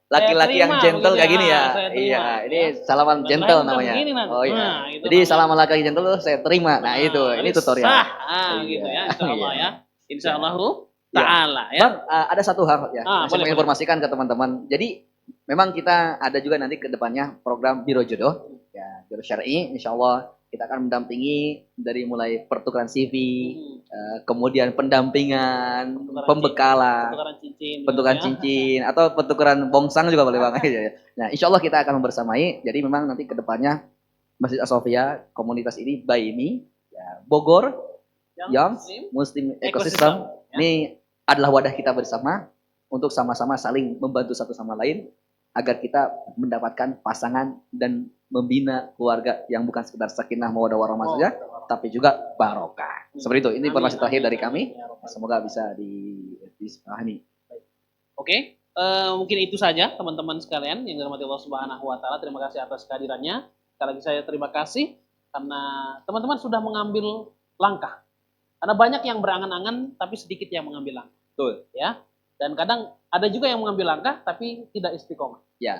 [SPEAKER 2] laki-laki
[SPEAKER 1] Saya
[SPEAKER 2] yang
[SPEAKER 1] terima,
[SPEAKER 2] gentle
[SPEAKER 1] begitu
[SPEAKER 2] kayak gini ya.
[SPEAKER 1] saya terima,
[SPEAKER 2] Iya, ini
[SPEAKER 1] ya.
[SPEAKER 2] salaman
[SPEAKER 1] Dan
[SPEAKER 2] gentle
[SPEAKER 1] lain
[SPEAKER 2] namanya.
[SPEAKER 1] begini nanti.
[SPEAKER 2] Oh iya.
[SPEAKER 1] Nah, itu
[SPEAKER 2] Jadi
[SPEAKER 1] namanya.
[SPEAKER 2] salaman laki gentle tuh saya terima. Nah, itu ini tutorial.
[SPEAKER 1] Sah.
[SPEAKER 2] Iya.
[SPEAKER 1] Gitu ya. Insyaallah ya. Insyaallah
[SPEAKER 2] Iya.
[SPEAKER 1] taala ya.
[SPEAKER 2] Bang, ada satu hal ya. Saya
[SPEAKER 1] boleh,
[SPEAKER 2] menginformasikan ke teman-teman. Jadi memang kita ada juga nanti ke depannya program Biro Jodoh. Ya, Biro Syar'i insyaallah kita akan mendampingi dari mulai pertukaran CV, kemudian pendampingan, pembekalan, pertukaran cincin, atau pertukaran bongsang juga boleh Bang. Nah, insya Allah kita akan membersamai. Jadi memang nanti ke depannya Masjid As-Sofia, komunitas ini by ini, ya, Bogor, Young Muslim Ecosystem, ini adalah wadah kita bersama untuk sama-sama saling membantu satu sama lain agar kita mendapatkan pasangan dan membina keluarga yang bukan sekedar sakinah mawaddah warahmah saja, tapi juga barokah. Seperti itu. Ini informasi terakhir dari kami. Semoga bisa disepahami.
[SPEAKER 1] Oke, mungkin itu saja teman-teman sekalian yang dirahmati Allah Subhanahu wa taala. Terima kasih atas kehadirannya. Sekali lagi saya terima kasih karena teman-teman sudah mengambil langkah. Karena banyak yang berangan-angan tapi sedikit yang mengambil langkah.
[SPEAKER 2] Betul.
[SPEAKER 1] Ya. Dan kadang ada juga yang mengambil langkah tapi tidak istiqomah. Ya.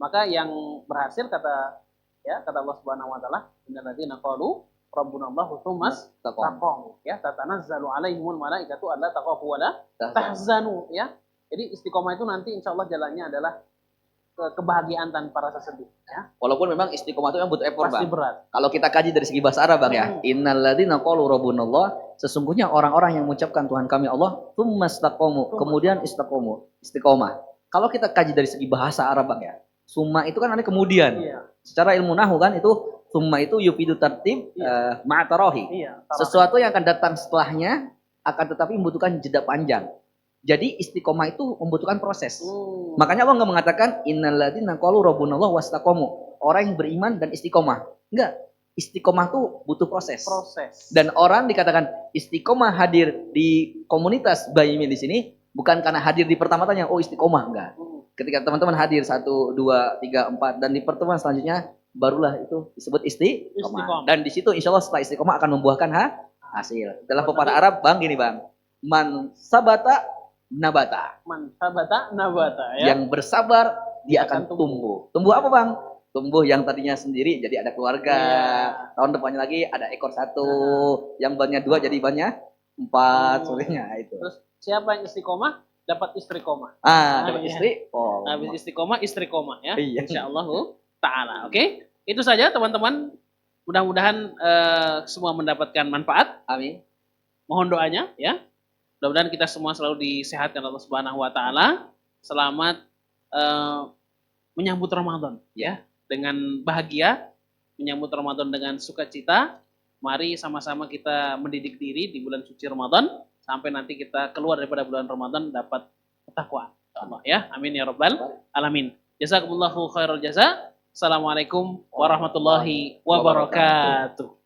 [SPEAKER 1] Maka yang berhasil kata Allah Subhanahu wa taala, innalladzina qalu rabbunallahu tsummas taqamu ya, tatanazzalu alaihimul malaikatu alla taqafu wa la tahzanu ya. Jadi istiqomah itu nanti insya Allah jalannya adalah kebahagiaan tanpa rasa sedih ya.
[SPEAKER 2] Walaupun memang istiqomah itu yang butuh effort,
[SPEAKER 1] Pasti
[SPEAKER 2] Bang.
[SPEAKER 1] berat.
[SPEAKER 2] Kalau kita kaji dari segi bahasa Arab, Bang, ya. Innalladzina qalu rabbunallah, sesungguhnya orang-orang yang mengucapkan Tuhan kami Allah, tsumastaqamu, kemudian istiqomah. Kalau kita kaji dari segi bahasa Arab, Bang, ya. Summa itu kan artinya kemudian.
[SPEAKER 1] Iya.
[SPEAKER 2] Secara ilmu nahwu kan itu summa itu yufidu tartib ma'tarahi.
[SPEAKER 1] Iya.
[SPEAKER 2] Sesuatu yang akan datang setelahnya akan tetapi membutuhkan jeda panjang. Jadi istiqomah itu membutuhkan proses. Makanya Allah nggak mengatakan innalladzina qalu rabbunallah wastaqamu. Orang yang beriman dan istiqomah. Enggak. Istiqomah tuh butuh proses. Dan orang dikatakan istiqomah hadir di komunitas Bayimin di sini bukan karena hadir di pertama-tanya oh istiqomah, enggak. Ketika teman-teman hadir 1, 2, 3, 4 dan di pertemuan selanjutnya barulah itu disebut istiqomah. Dan di situ insya Allah setelah istiqomah akan membuahkan hasil. Dalam pepatah Arab, Bang, gini, Bang. Man sabata nabata.
[SPEAKER 1] Man sabata nabata ya.
[SPEAKER 2] Yang bersabar dia akan tumbuh. Tumbuh apa, Bang? Tumbuh yang tadinya sendiri jadi ada keluarga. Tahun depannya lagi ada ekor 1. Yang bannya 2 jadi banyak 4. Sebenarnya itu.
[SPEAKER 1] Terus siapa yang istiqomah dapat istiqomah.
[SPEAKER 2] Dapat istri.
[SPEAKER 1] Habis istiqomah istiqomah ya.
[SPEAKER 2] Iya.
[SPEAKER 1] Insyaallah taala. Oke. Itu saja teman-teman. Mudah-mudahan semua mendapatkan manfaat.
[SPEAKER 2] Amin.
[SPEAKER 1] Mohon doanya ya. Mudah-mudahan kita semua selalu disehatkan Allah Subhanahu wa taala. Selamat menyambut Ramadan ya dengan bahagia, menyambut Ramadan dengan sukacita. Mari sama-sama kita mendidik diri di bulan suci Ramadan sampai nanti kita keluar daripada bulan Ramadan dapat ketakwaan. Insyaallah ya. Amin ya rabbal alamin. Jazakumullahu khairal jaza. Assalamualaikum warahmatullahi wabarakatuh.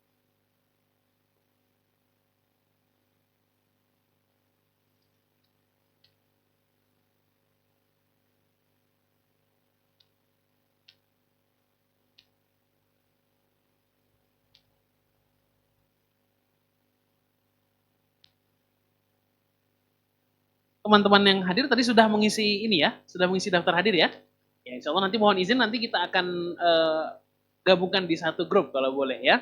[SPEAKER 1] Teman-teman yang hadir tadi sudah mengisi ini ya, sudah mengisi daftar hadir ya. Ya insya Allah nanti mohon izin nanti kita akan gabungkan di satu grup kalau boleh ya.